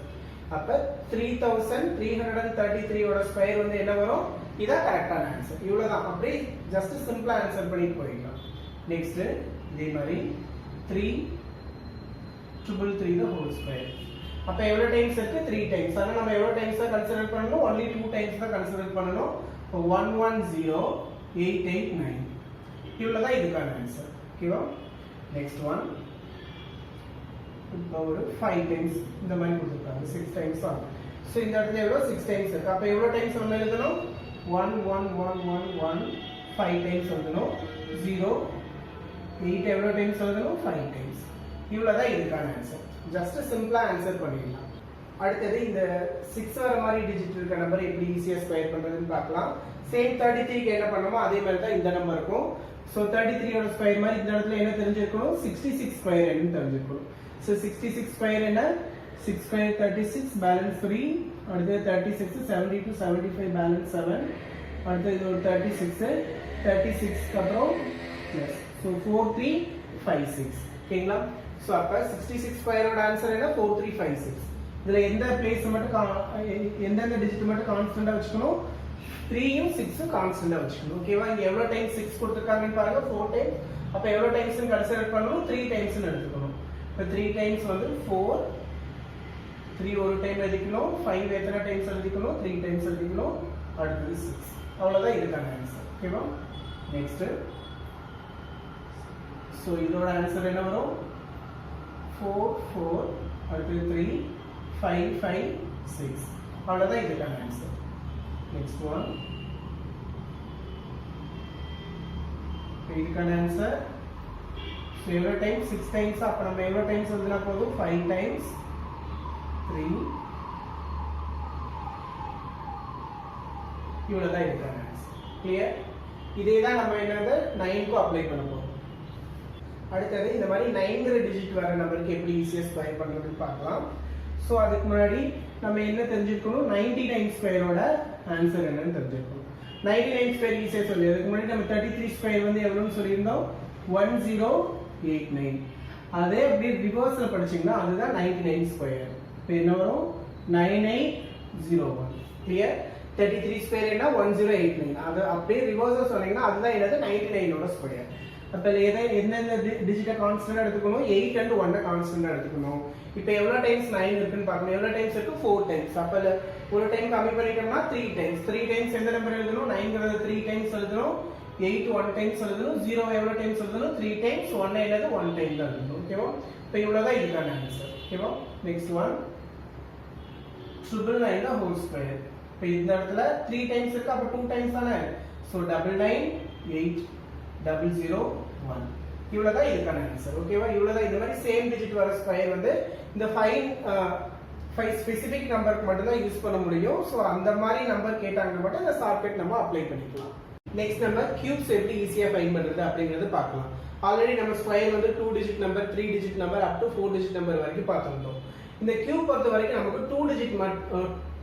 அப்ப 3333 ஓட ஸ்கொயர் வந்து என்ன வரும் இத கரெக்ட்டான ஆன்சர் இவ்வளவுதான் அப்படியே ஜஸ்ட் சிம்பிளா ஆன்சர் பண்ணி போயிடலாம் நெக்ஸ்ட் இதே மாதிரி 3 333 the whole square அப்ப எவ்வளவு டைம்ஸ் இருக்கு 3 டைம்ஸ். அதனால நம்ம எவ்வளவு டைம்ஸ் தான் கன்சிடர் பண்ணனும்? only 2 டைம்ஸ் தான் கன்சிடர் பண்ணனும். 110889 இவ்வளவு தான் இதுக்கான ஆன்சர். ஓகேவா? நெக்ஸ்ட் ஒன் இப்போ ஒரு 5 டைம்ஸ் இந்த மாதிரி கொடுத்திருக்காங்க. 6 டைம்ஸ் ஆகும். சோ இந்த இடத்துல எவ்வளவு 6 டைம்ஸ் இருக்கு. அப்ப எவ்வளவு டைம்ஸ் நம்ம எழுதணும்? 1 1 1 1 1 5 டைம்ஸ் எழுதணும். 0 8 எவ்வளவு டைம்ஸ் எழுதணும்? 5 டைம்ஸ். இவ்வளவு தான் இதுக்கான ஆன்சர். ஜஸ்ட் சிம்பிளா ஆன்சர் பண்ணிடலாம். அடுத்தது இந்த 6 வர மாதிரி டிஜிட் இருக்க நம்பர் எப்படி ஈஸியா ஸ்கொயர் பண்றதுன்னு பார்க்கலாம். சேம் 33 க்கு என்ன பண்ணோமோ அதே மாதிரி தான் இந்த நம்பர் இருக்கும். சோ 33 ஓட ஸ்கொயர் மாதிரி இந்த இடத்துல என்ன தெரிஞ்சிருக்கணும்? 66 ஸ்கொயர் என்னன்னு தெரிஞ்சிருக்கணும். சோ 66 ஸ்கொயர் என்ன? 6 ஸ்கொயர் 36 பேலன்ஸ் 3. அடுத்து 36 72 75 பேலன்ஸ் 7. அடுத்து இது ஒரு 36 36 க்கு அப்புறம் பிளஸ். சோ 4356. ஓகேங்களா? சோ அப்ப 66 ஸ்கொயரோட ஆன்சர் என்ன? 4356. இதுல எந்த பிளேஸ் மட்டும் எந்தெந்த டிஜிட் மட்டும் கான்ஸ்டன்ட்டா வச்சுக்கணும்? 3 யும் 6 ம் கான்ஸ்டன்ட்டா வச்சுக்கணும். ஓகேவா? இங்க எவ்வளவு டைம்ஸ் 6 கொடுத்திருக்காங்கன்னு பாருங்க. 4 டைம்ஸ். அப்ப எவ்வளவு டைம்ஸ் கன்சிடர் பண்ணனும்? 3 டைம்ஸ் எடுத்துக்கணும். இப்ப 3 டைம்ஸ் வந்து 4 3 ஒரு டைம் எழுதிக்கணும். 5 எத்தனை டைம்ஸ் எழுதிக்கணும்? 3 டைம்ஸ் எழுதிக்கணும். அடுத்து 6. அவ்வளவுதான் இதுக்கான ஆன்சர். ஓகேவா? நெக்ஸ்ட் சோ இதோட ஆன்சர் என்ன வரும்? 4 4 அடுத்து 3 5 5 6. அவ்வளவுதான் இதுக்கான ஆன்சர். நெக்ஸ்ட் ஒன் இதுக்கான ஆன்சர் எவ்வளவு டைம்ஸ்? 6 டைம்ஸ். அப்ப நம்ம எவ்வளவு டைம்ஸ் எழுதினா போதும்? 5 டைம்ஸ் 3 இவ்வளவு தான் இதுக்கான ஆன்சர். கிளியர்? இதே தான் நம்ம என்னது 9 க்கு அப்ளை பண்ண போறோம். அடுத்தது இந்த மாதிரி 9ங்கிற டிஜிட் வர நம்பருக்கு எப்படி ஈஸியா ஸ்கொயர் பண்றதுன்னு பார்க்கலாம். சோ அதுக்கு முன்னாடி நம்ம என்ன தெரிஞ்சிருக்கணும்? 99 ஸ்கொயரோட ஆன்சர் என்னன்னு தெரிஞ்சிருக்கணும். 99 ஸ்கொயர் ஈஸியா சொல்லி அதுக்கு முன்னாடி நம்ம 33 ஸ்கொயர் வந்து எவ்வளவுன்னு சொல்லியிருந்தோம்? 1089. அதே அப்படியே ரிவர்ஸ்ல படிச்சீங்கன்னா அதுதான் 99 ஸ்கொயர். இப்போ என்ன வரும்? 9801. கிளியர்? 33 ஸ்கொயர் என்ன? 1089. அது அப்படியே ரிவர்ஸ்ல சொன்னீங்கன்னா அதுதான் என்னது? 99 ஓட ஸ்கொயர். அப்ப எந்தெந்த டிஜிட்டை கான்ஸ்டன்டா எடுத்துக்கணும்? 8 and 1 கான்ஸ்டன்டா எடுத்துக்கணும். இப்போ எவ்வளவு டைம்ஸ் 9 இருக்குன்னு பார்க்கணும். எவ்வளவு டைம்ஸ் இருக்கு? 4 டைம்ஸ். அப்ப ஒரு டைம் கம்மி பண்ணிட்டோம்னா 3 டைம்ஸ். 3 டைம்ஸ் எந்த நம்பர் எழுதணும்? 9ங்கிறது 3 டைம்ஸ் எழுதணும். 8 1 டைம்ஸ் எழுதணும். 0 எவ்வளவு டைம்ஸ் எழுதணும்? 3 டைம்ஸ். 1 என்னது? 1 டைம் தான் எழுதணும். ஓகேவா? இப்போ இவ்வளவுதான் இதுக்கான ஆன்சர். ஓகேவா? Next one 999 the whole square. இப்போ இந்த இடத்துல 3 டைம்ஸ் இருக்கு. அப்ப 2 டைம்ஸ் தானே. சோ 9980001. இவ்வளவுதான் இதுக்கான ஆன்சர். ஓகேவா? இவ்வளவுதான். இந்த மாதிரி சேம் டிஜிட் வர ஸ்கொயர் வந்து இந்த 5 ஸ்பெசிபிக் நம்பருக்கு மட்டும் தான் யூஸ் பண்ண முடியும். சோ அந்த மாதிரி நம்பர் கேட்டாங்கன்னா மட்டும் இந்த ஷார்ட்கட் நம்ம அப்ளை பண்ணிக்கலாம். நெக்ஸ்ட் நம்ம கியூப்ஸ் எப்படி ஈஸியா ஃபைண்ட் பண்றது அப்படிங்கறது பார்க்கலாம். ஆல்ரெடி நம்ம ஸ்கொயர் வந்து 2 digit number, 3 digit number up to 4 digit number வரைக்கும் பார்த்திருந்தோம். இந்த கியூப் பொறுத்த வரைக்கும் நமக்கு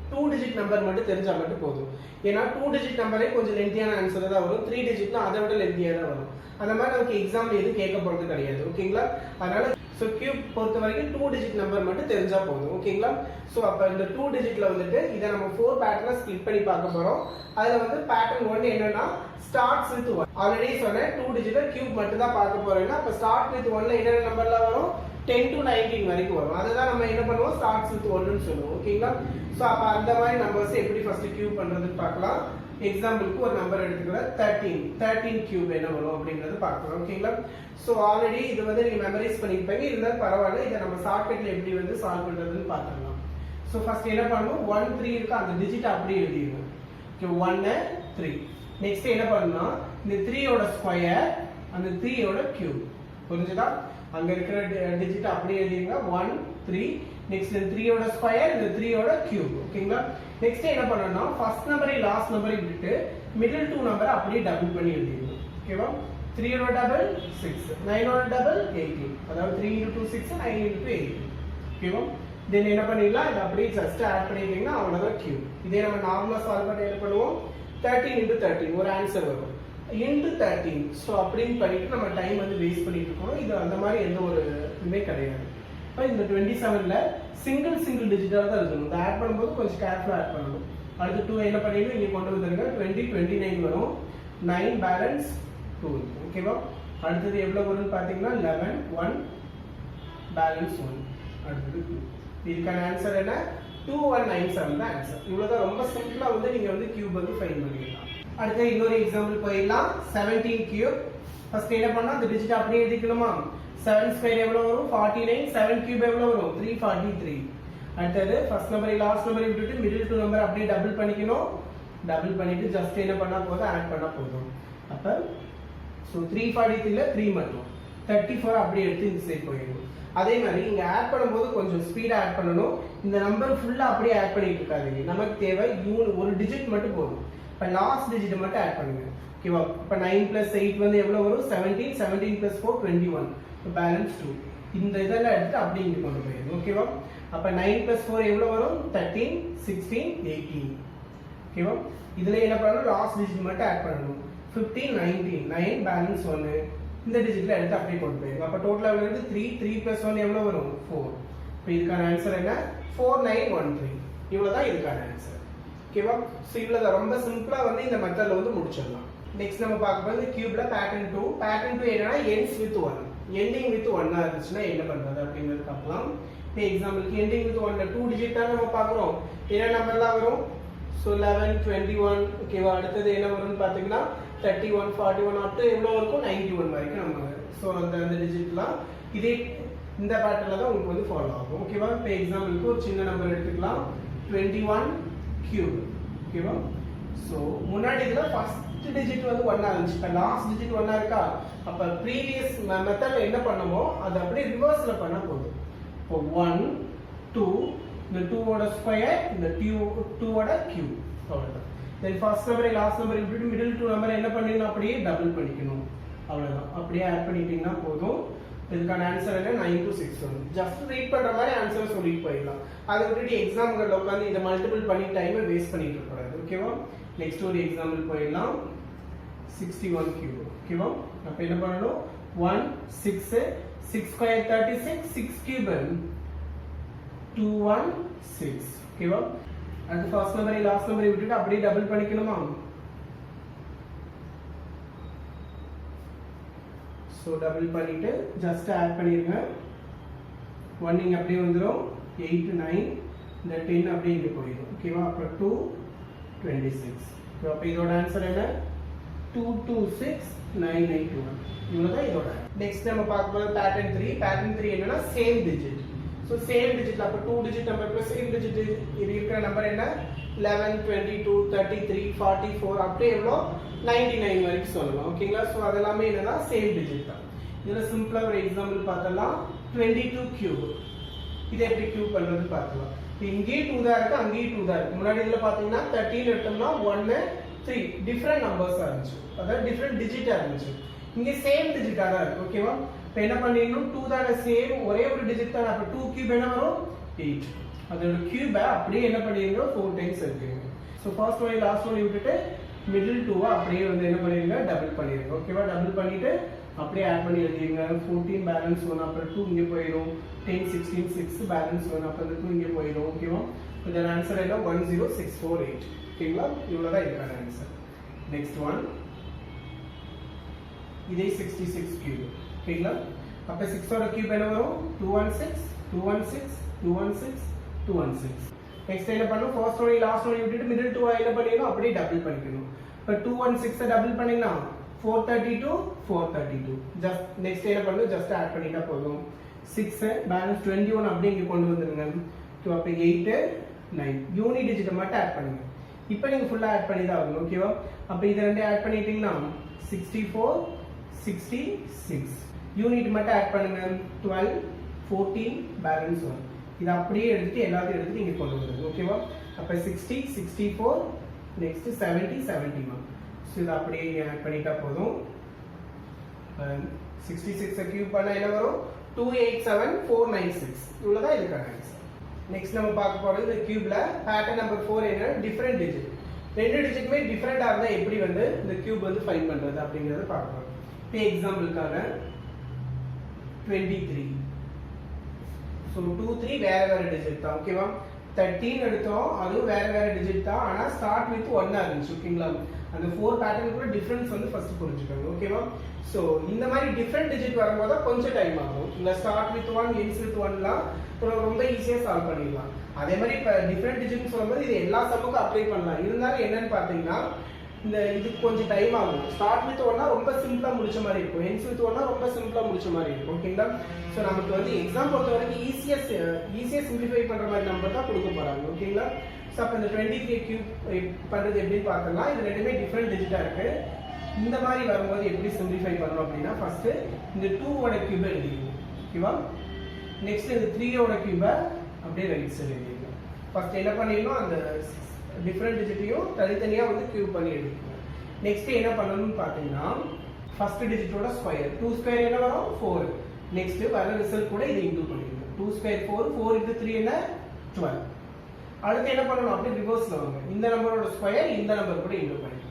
2 டிஜிட் நம்பர் மட்டும் தெரிஞ்சா மட்டும் போதும். ஏன்னா 2 டிஜிட் நம்பரே கொஞ்சம் லென்த்தியான ஆன்சர் தான் வரும். 3 டிஜிட்னா அதை விட லென்த்தியா தான் வரும். அந்த மாதிரி நமக்கு எக்ஸாம்ல எதுவும் கேட்க போறது கிடையாது. ஓகேங்களா? அதனால சோ கியூப் பொறுத்த வரைக்கும் 2 டிஜிட் நம்பர் மட்டும் தெரிஞ்சா போதும். ஓகேங்களா? சோ அப்ப இந்த 2 டிஜிட்ல வந்துட்டு இத நம்ம 4 பேட்டர்னா ஸ்ப்ளிட் பண்ணி பார்க்க போறோம். அதுல வந்து பேட்டர்ன் 1 என்னன்னா ஸ்டார்ட்ஸ் வித் 1. ஆல்ரெடி சொன்னேன் 2 டிஜிட் கியூப் மட்டும் தான் பார்க்க போறோம்னா அப்ப ஸ்டார்ட் வித் 1ல என்ன நம்பர்ல வரும்? 10 to 19 வரைக்கும் வரும். அதுதான் நம்ம என்ன பண்ணுவோம்? ஸ்டார்ட்ஸ் வித் 1 ன்னு சொல்லுவோம். ஓகேங்களா? சோ அப்ப அந்த மாதிரி நம்பர்ஸ் எப்படி ஃபர்ஸ்ட் கியூப் பண்றதுன்னு பார்க்கலாம். எக்ஸாம்பிளுக்கு ஒரு நம்பர் எடுத்துக்கலாம். 13 கியூப் என்ன வரும் அப்படிங்கறது பார்க்கலாம். ஓகேங்களா? சோ ஆல்ரெடி இது வந்து நீங்க மெமரைஸ் பண்ணிருப்பீங்க. இருந்தாலும் பரவாயில்லை. இத நம்ம ஷார்ட்கட்ல எப்படி வந்து சால்வ் பண்றதுன்னு பார்க்கலாம். சோ ஃபர்ஸ்ட் என்ன பண்ணனும்? 1 3 இருக்கு. அந்த டிஜிட் அப்படியே எழுதிடணும். ஓகே 1 3. நெக்ஸ்ட் என்ன பண்ணனும்? இந்த 3 ஓட ஸ்கொயர் அந்த 3 ஓட கியூப். புரிஞ்சுதா? அங்க இருக்கிற டிஜிட் அப்படியே எழுதிங்க. 1 3. நெக்ஸ்ட் இந்த 3 ஓட ஸ்கொயர் இந்த 3 ஓட கியூப். ஓகேங்களா? நெக்ஸ்ட் என்ன பண்ணனும்னா ஃபர்ஸ்ட் நம்பரை லாஸ்ட் நம்பரை விட்டுட்டு மிடில் 2 நம்பரை அப்படியே டபுள் பண்ணி எழுதிடணும். ஓகேவா? 3 ஓட டபுள் 6, 9 ஓட டபுள் 18. அதாவது 3 * 2 6, 9 * 18. ஓகேவா? தென் என்ன பண்ணிடலாம்? இத அப்படியே ஜஸ்ட் ஆட் பண்ணிட்டீங்கன்னா அவ்வளவுதான் கியூப். இதே நம்ம நார்மலா சால்வ் பண்ண என்ன பண்ணுவோம்? 13 * 13 ஒரு ஆன்சர் வரும். into 13. சோ அப்படினு பண்ணிட்டு நம்ம டைம் வந்து வேஸ்ட் பண்ணிட்டு இருக்கோம். இது அந்த மாதிரி எந்த ஒரு இதுமே கிடையாது. இப்போ இந்த 27ல சிங்கிள் டிஜிட்டா தான் இருக்கணும். இத ஆட் பண்ணும்போது கொஞ்சம் கேர்ஃபுல்லா ஆட் பண்ணணும். அடுத்து 2 என்ன பண்ணிடுங்க இங்க கொண்டு வந்துருங்க. 20 29 வரும். 9 பேலன்ஸ் 2. ஓகேவா? அடுத்து எவ்வளவு வரும்னு பாத்தீங்கன்னா 11 1 பேலன்ஸ் 1. அடுத்து 2. இதுக்கான ஆன்சர் என்ன 2197 தான் ஆன்சர். இவ்வளவுதான், ரொம்ப சிம்பிளா வந்து நீங்க வந்து கியூப் வந்து ஃபைண்ட் பண்ணிடலாம். அடுத்து இன்னொரு எக்ஸாம்பிள் போயிடலாம். 17 கியூப். ஃபர்ஸ்ட் என்ன பண்ணா அந்த டிஜிட் அப்படியே எழுதிக்கணுமா? 7 ஸ்கொயர் எவ்வளவு வரும்? 49. 7 கியூப் எவ்வளவு வரும்? 343. அடுத்தது ஃபர்ஸ்ட் நம்பர் லாஸ்ட் நம்பர் விட்டுட்டு மிடில் டூ நம்பர் அப்படியே டபுள் பண்ணிக்கணும். டபுள் பண்ணிட்டு ஜஸ்ட் என்ன பண்ணா போதும், ஆட் பண்ணா போதும். அப்ப சோ 343 ல 3 மட்டும் 34 அப்படியே எடுத்து இந்த சைடு போயிடும். அதே மாதிரி இங்க ஆட் பண்ணும்போது கொஞ்சம் ஸ்பீடா ஆட் பண்ணணும். இந்த நம்பர் ஃபுல்லா அப்படியே ஆட் பண்ணிட்டு இருக்காதீங்க. நமக்கு தேவை ஒரு டிஜிட் மட்டும் போதும். இப்ப லாஸ்ட் டிஜிட் மட்டும் ஆட் பண்ணுங்க. ஓகேவா? இப்ப 9 plus 8 வந்து எவ்வளவு வரும்? 17. 17 plus 4 21. இப்போ பேலன்ஸ் 2. இந்த இதெல்லாம் எடுத்து அப்படியே இங்க கொண்டு போயிடும். ஓகேவா? அப்ப 9 plus 4 எவ்வளவு வரும்? 13, 16, 18. ஓகேவா? இதுல என்ன பண்ணணும்? லாஸ்ட் டிஜிட் மட்டும் ஆட் பண்ணணும். 15, 19. 9 பேலன்ஸ் 1. இந்த டிஜிட்ல எடுத்து அப்படியே கொண்டு போயிடும். அப்ப டோட்டல் எவ்வளவு வருது? 3. 3 plus 1 எவ்வளவு வரும்? 4. இப்போ இதுக்கான ஆன்சர் என்ன? 4913. இவ்வளவுதான் இதுக்கான ஆன்சர். ஓகேவா? சோ இவ்வளவுதான், ரொம்ப சிம்பிளா வந்து இந்த மெத்தட்ல வந்து முடிச்சிடலாம். நெக்ஸ்ட் நம்ம பார்க்க போறது கியூப்ல பேட்டர்ன் 2. பேட்டர்ன் 2 என்னன்னா ends with 1. ending with 1 ஆ இருந்துச்சுன்னா என்ன பண்றது அப்படிங்கறது பார்க்கலாம். இப்போ எக்ஸாம்பிளுக்கு ending with 1 ல 2 டிஜிட் தான் நம்ம பார்க்கறோம். என்ன நம்பர்லாம் வரும்? சோ 11, 21. ஓகேவா? அடுத்து என்ன வரும்னு பாத்தீங்கன்னா 31, 41 up to எவ்வளவு இருக்கும்? 91 வரைக்கும் நம்ம. சோ அந்த டிஜிட்லாம் இதே இந்த பேட்டர்ன்ல தான் உங்களுக்கு வந்து ஃபாலோ ஆகும். ஓகேவா? இப்போ எக்ஸாம்பிளுக்கு ஒரு சின்ன நம்பர் எடுத்துக்கலாம். 21 கியூப். ஓகேவா? சோ முன்னாடி இதுல ஃபர்ஸ்ட் டிஜிட் வந்து 1 ஆ இருந்துச்சு. இப்ப லாஸ்ட் டிஜிட் 1 ஆ இருக்கா? அப்ப ப்ரீவியஸ் மெத்தட்ல என்ன பண்ணமோ அது அப்படியே ரிவர்ஸ்ல பண்ணா போதும். இப்போ 1 2 இந்த 2 ஓட ஸ்கொயர், இந்த 2 ஓட கியூப். அவ்வளவுதான். தென் ஃபர்ஸ்ட் நம்பர் லாஸ்ட் நம்பர் விட்டுட்டு மிடில் டூ நம்பர் என்ன பண்ணிடணும்? அப்படியே டபுள் பண்ணிக்கணும். அவ்வளவுதான். அப்படியே ஆட் பண்ணிட்டீங்கன்னா போதும். இதுக்கான ஆன்சர் என்ன? 926 வரும். ஜஸ்ட் ரீட் பண்ற மாதிரி ஆன்சர் சொல்லிட்டு போயிடலாம். அதை விட்டுட்டு எக்ஸாம்கள்ல உட்காந்து இதை மல்டிபிள் பண்ணி டைமை வேஸ்ட் பண்ணிட்டு இருக்க கூடாது. ஓகேவா? நெக்ஸ்ட் ஒரு எக்ஸாம்பிள் போயிடலாம். 61 கியூப். ஓகேவா? அப்ப என்ன பண்ணணும்? 1 6 6 ஸ்கொயர் 36, 6 கியூப் 216. ஓகேவா? அடுத்து ஃபர்ஸ்ட் நம்பரை லாஸ்ட் நம்பரை விட்டுட்டு அப்படியே டபுள் பண்ணிக்கணுமா? சோ டபுள் பண்ணிட்டு ஜஸ்ட் ஆட் பண்ணிருங்க. 1 இங்க அப்படியே வந்துரும். 8 9 இந்த 10 அப்படியே இங்க போயிடும். ஓகேவா? அப்ப 2 26. சோ அப்ப இதோட ஆன்சர் என்ன? 226981. இவ்வளவுதான் இதோட. நெக்ஸ்ட் நம்ம பார்க்க போறது பேட்டர்ன் 3. பேட்டர்ன் 3 என்னன்னா சேம் டிஜிட். சோ சேம் டிஜிட்ல அப்ப 2 digit number plus same digit இது இருக்கிற நம்பர் என்ன? 11 22 33 44 அப்படியே எவ்வளோ 99 வரைக்கும் சொல்லலாம். ஓகேங்களா? சோ அதெல்லாம் என்னன்னா சேம் டிஜிட் தான். இதுல சிம்பிளா ஒரு எக்ஸாம்பிள் பார்த்தலாம். 22 கியூப். இதை எப்படி கியூப் பண்றது பார்க்கலாம். இங்கே 2 தான் இருக்கு, அங்கே 2 தான் இருக்கு. முன்னாடி இதுல பாத்தீங்கன்னா 13 எடுத்தோம்னா 1 3 டிஃபரண்ட் நம்பர்ஸா இருந்துச்சு. அதாவது டிஃபரண்ட் டிஜிட்டா இருந்துச்சு. இங்க சேம் டிஜிட்டா தான் இருக்கு. ஓகேவா? இப்போ என்ன பண்ணிடணும்? 2 தான சேம், ஒரே ஒரு டிஜிட் தான். அப்ப 2 கியூப் என்ன வரும்? 8. அதோட கியூபை அப்படியே என்ன பண்ணிருங்க? 4 டைம்ஸ் எடுத்துருங்க. So first one last one விட்டுட்டு மிடில் 2 அப்படியே வந்து என்ன பண்ணிருங்க? டபுள் பண்ணிருங்க. ஓகேவா? டபுள் பண்ணிட்டு அப்படியே ஆட் பண்ணி எழுதிருங்க. 14 பேலன்ஸ் 1 அப்புறம் 2 இங்கே போயிடும். 10 16 6 பேலன்ஸ் 1 அப்புறம் 2 இங்கே போயிடும். ஓகேவா? இதோட ஆன்சர் என்ன? 10648. ஓகேங்களா? இவ்வளவுதான் இதுக்கான ஆன்சர். நெக்ஸ்ட் ஒன் இதே 66 கியூப். ஓகேங்களா? அப்ப 6 ஓட கியூப் என்ன வரும்? 216 216 216 216. நெக்ஸ்ட் என்ன பண்ணனும்? ஃபர்ஸ்ட் ஒன் லாஸ்ட் ஒன் விட்டுட்டு மிடில் 2 என்ன பண்ணிரணும்? அப்படியே டபுள் பண்ணிக்கணும். இப்ப 216 டபுள் பண்ணீங்கன்னா 432 432. ஜஸ்ட் நெக்ஸ்ட் என்ன பண்ணனும்? ஜஸ்ட் ஆட் பண்ணிட்டா போதும். 6 பேலன்ஸ் 21 அப்படியே இங்க கொண்டு வந்துருங்க. அப்ப 8 9 யூனி டிஜிட் மட்டும் ஆட் பண்ணுங்க. இப்போ நீங்க ஃபுல்லா ஆட் பண்ணி தான் ஆகணும். ஓகேவா? அப்ப இத ரெண்டே ஆட் பண்ணிட்டீங்கன்னா 64 66. யூனிட் மட்டும் ஆட் பண்ணுங்க. 12 14 பேலன்ஸ் 1. இது அப்படியே எடுத்து எல்லாத்தையும் எடுத்து இங்க கொண்டு வந்துருங்க. ஓகேவா? அப்ப 60 64 நெக்ஸ்ட் 70 71. சோ இது அப்படியே ஆட் பண்ணிட்டா போதும். 66 கியூப் பண்ணா என்ன வரும்? 287496. இவ்வளவுதான் இதுக்கான ஆன்சர். நெக்ஸ்ட் நம்ம பார்க்க போறது இந்த கியூப்ல பேட்டர்ன் நம்பர் 4 என்ன? Different digit. ரெண்டு டிஜிட்டுமே டிஃபரண்டா இருந்தா எப்படி வந்து இந்த கியூப் வந்து ஃபைண்ட் பண்றது அப்படிங்கறத பார்க்கலாம். இப்போ எக்ஸாம்பிளுக்காக 23. சோ 2 3 வேற வேற டிஜிட் தான். ஓகேவா? 13 எடுத்தோம், அதுவும் வேற வேற டிஜிட் தான், ஆனா ஸ்டார்ட் வித் 1 இருந்துச்சு. ஓகேங்களா? அந்த 4 பேட்டர்ன் கூட டிஃபரன்ஸ் வந்து ஃபர்ஸ்ட் புரிஞ்சுக்கோங்க. ஓகேவா? சோ இந்த மாதிரி டிஃபரண்ட் டிஜிட் வரும்போது கொஞ்சம் டைம் ஆகும். இந்த ஸ்டார்ட் வித் 1 எண்ட்ஸ் வித் 1லாம் ரொம்ப ஈஸியா சால்வ் பண்ணிடலாம். அதே மாதிரி இப்ப டிஃபரண்ட் டிஜிட்னு சொல்லும்போது இது எல்லா சம்முக்கும் அப்ளை பண்ணலாம். இருந்தாலும் என்னன்னு பாத்தீங்கன்னா இந்த இதுக்கு கொஞ்சம் டைம் ஆகும். ஸ்டார்ட் வித் 1னா ரொம்ப சிம்பிளா முடிச்ச மாதிரி இருக்கும், எண்ட்ஸ் வித் 1னா ரொம்ப சிம்பிளா முடிச்ச மாதிரி இருக்கும். ஓகேங்களா? சோ நமக்கு வந்து எக்ஸாம் பொறுத்த வரைக்கும் ஈஸியா சிம்பிளிஃபை பண்ற மாதிரி நம்பர் தான் கொடுக்க போறாங்க. ஓகேங்களா? சோ அப்ப இந்த 23 கியூப் பண்றது எப்படின்னு பார்த்தலாம். இது ரெண்டுமே டிஃபரண்ட் டிஜிட்டா இருக்கு. இந்த மாதிரி வரும்போது எப்படி சிம்பிளிஃபை பண்ணணும் அப்படின்னா ஃபர்ஸ்ட் இந்த 2 ஓட கியூபை எழுதிடுங்க. ஓகேவா? நெக்ஸ்ட் இந்த 3 ஓட கியூபை அப்படியே ரைட் சைடு எழுதிடுங்க. ஃபர்ஸ்ட் என்ன பண்ணிடணும், அந்த டிஃபரண்ட் டிஜிட்டையும் தனித்தனியா வந்து கியூப் பண்ணி எடுத்துக்கணும். நெக்ஸ்ட் என்ன பண்ணணும்னு பார்த்தீங்கன்னா ஃபர்ஸ்ட் டிஜிட்டோட ஸ்கொயர் 2 ஸ்கொயர் என்ன வரும் 4. நெக்ஸ்ட் வர ரிசல்ட் கூட இதை இன்க்ளூட் பண்ணிடுங்க. 2 ஸ்கொயர் 4, 4 into 3 என்ன 12. அடுத்து என்ன பண்ணணும், அப்படியே ரிவர்ஸ்ல வாங்க. இந்த நம்பரோட ஸ்கொயர் இந்த நம்பர் கூட இன்க்ளூட் பண்ணிடுங்க.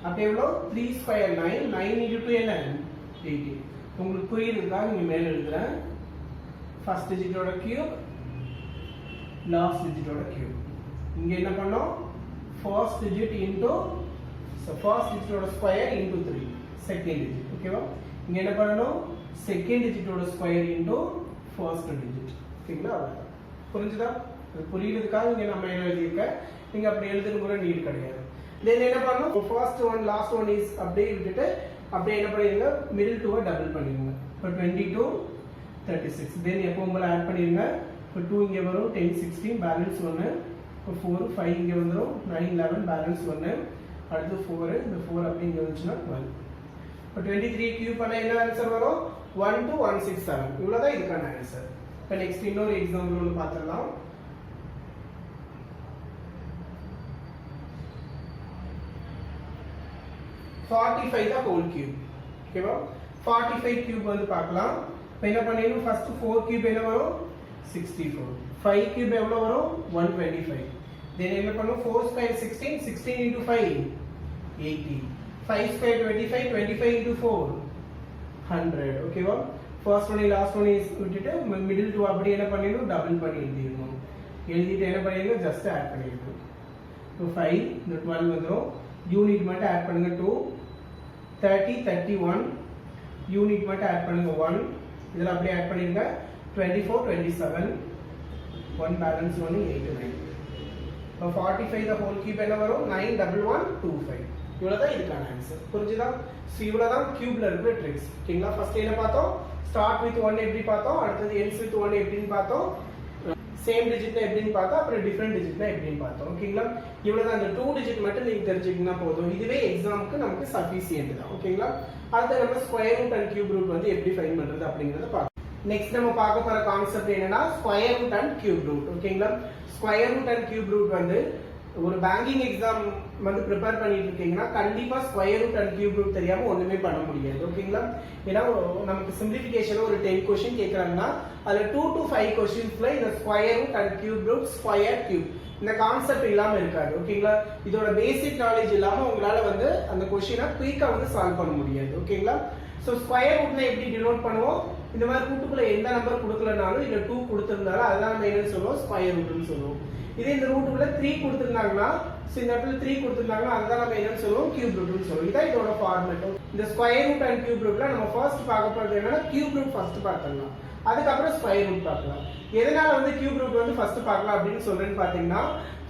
அப்ப எவ்வளோ 3 ஸ்கொயர் 9, 9 into 2 என்ன 18. உங்களுக்கு புரியுறதுக்காக இங்க மேல எழுதுறேன். ஃபர்ஸ்ட் டிஜிட்டோட கியூப், லாஸ்ட் டிஜிட்டோட கியூப். இங்க என்ன பண்ணோம், ஃபர்ஸ்ட் டிஜிட் இன்டு ஃபர்ஸ்ட் டிஜிட்டோட ஸ்கொயர் இன்டு 3 செகண்ட் டிஜிட். ஓகேவா? இங்க என்ன பண்ணணும், செகண்ட் டிஜிட்டோட ஸ்கொயர் இன்டு ஃபர்ஸ்ட் டிஜிட். ஓகேங்களா? அவ்வளவுதான். புரிஞ்சுதா? அது புரியுறதுக்காக இங்க நம்ம என்ன எழுதியிருக்கேன், நீங்க அப்படி எழுதுறது கூட நீட் கிடையாது. தென் என்ன பண்ணணும், first one last one is அப்படியே விட்டுட்டு அப்படியே என்ன பண்ணிடுங்க, மிடில் டூவை டபுள் பண்ணிடுங்க. இப்போ 22 36. தென் எப்பவும் போல ஆட் பண்ணிடுங்க. இப்போ 2 இங்கே வரும், 10 16 பேலன்ஸ் 1. இப்போ 4 5 இங்கே வந்துடும், 9 11 பேலன்ஸ் 1. அடுத்து 4, இந்த 4 அப்படி இங்கே வந்துச்சுன்னா 12. இப்போ 23 கியூப் பண்ண என்ன ஆன்சர் வரும், 12167. இவ்வளோதான் இதுக்கான ஆன்சர். இப்போ நெக்ஸ்ட் இன்னொரு எக்ஸாம்பிள் ஒன்று பார்த்துடலாம். 45 the whole cube. ஓகேவா? 45 cube வந்து பார்க்கலாம். இப்போ என்ன பண்ணிடணும், ஃபர்ஸ்ட் 4 cube என்ன வரும் 64. 5 cube எவ்வளவு வரும் 125. தென் என்ன பண்ணும், 4 square 16, 16 into 5 80. 5 square 25, 25 into 4 100. ஓகேவா? First one last one is விட்டுட்டு மிடில் டூ அப்படி என்ன பண்ணிடணும், டபுள் பண்ணி எழுதிடணும். எழுதிட்டு என்ன பண்ணிடணும், ஜஸ்ட் ஆட் பண்ணிடணும். இப்போ 5 இந்த 12 வந்துடும். யூனிட் மட்டும் ஆட் பண்ணுங்க 2. 30 31 யூனிட் மட்டும் ஆட் பண்ணுங்க 1. இதெல்லாம் அப்படியே ஆட் பண்ணிருங்க. 24 27 1 பேலன்ஸ் 1 89. இப்போ 45 the whole cube என்ன வரும் 91125. இவ்வளவுதான் இதுக்கான ஆன்சர். புரிஞ்சுதா? சோ இவ்வளவுதான் கியூப்ல இருக்கிற ட்ரிக்ஸ். ஓகேங்களா? ஃபர்ஸ்ட் என்ன பார்த்தோம், ஸ்டார்ட் வித் 1 எப்படி பார்த்தோம், அடுத்து எண்ட்ஸ் வித் 1 எப்படின்னு பார்த்தோம், சேம் டிஜிட்னா எப்படின்னு பார்த்தோம், அப்புறம் டிஃபரண்ட் டிஜிட்னா எப்படின்னு பார்த்தோம். ஓகேங்களா? இவ்வளவுதான். அந்த 2 டிஜிட் மட்டும் நீங்க தெரிஞ்சுக்கிட்டா போதும். இதுவே எக்ஸாமுக்கு நமக்கு சஃபிஷியன்ட் தான். ஓகேங்களா? அடுத்து நம்ம square root and cube root வந்து எப்படி ஃபைண்ட் பண்றது அப்படிங்கறத பார்க்கலாம். நெக்ஸ்ட் நம்ம பார்க்க போற கான்செப்ட் என்னன்னா square root and cube root. ஓகேங்களா? Square root and cube root வந்து ஒரு பேங்கிங் எக்ஸாம் வந்து ப்ரிப்பேர் பண்ணிட்டு இருக்கீங்கன்னா கண்டிப்பா square root and cube root தெரியாம ஒண்ணுமே பண்ண முடியாது. ஓகேங்களா? ஏன்னா நமக்கு சிம்பிளிஃபிகேஷன் ஒரு 10 क्वेश्चन கேக்குறாங்கன்னா அதுல 2 to 5 क्वेश्चंसல இந்த square root and cube root, square cube இந்த கான்செப்ட் இல்லாம இருக்காது. ஓகேங்களா? இதோட பேசிக் நாலேஜ் இல்லாம உங்களால வந்து அந்த क्वेश्चனை குயிக்கா வந்து சால்வ் பண்ண முடியாது. ஓகேங்களா? சோ ஸ்கொயர் ரூட்ல எப்படி டினோட் பண்ணுவோம், இந்த மாதிரி ரூட்டுக்குள்ள எந்த நம்பர் கொடுக்கலனாலும் இல்ல 2 கொடுத்திருந்தாலும் அதெல்லாம் நம்ம என்ன சொல்லுவோம், ஸ்கொயர் ரூட்னு சொல்லுவோம். இதே இந்த ரூட்டுக்குள்ள 3 கொடுத்திருந்தாங்கன்னா, இந்த இடத்துல 3 கொடுத்திருந்தாங்கன்னா அதுதான் நம்ம என்னன்னு சொல்லுவோம், கியூப் ரூட்னு சொல்லுவோம். இதான் இதோட ஃபார்மேட். இந்த ஸ்கொயர் ரூட் அண்ட் கியூப் ரூட்ல நம்ம ஃபர்ஸ்ட் பார்க்க போறது என்னன்னா கியூப் ரூட் ஃபர்ஸ்ட் பார்க்கலாம், அதுக்கப்புறம் ஸ்கொயர் ரூட் பார்க்கலாம். எதனால வந்து கியூப் ரூட் வந்து ஃபர்ஸ்ட் பார்க்கலாம் அப்படின்னு சொல்றேன்னு பாத்தீங்கன்னா,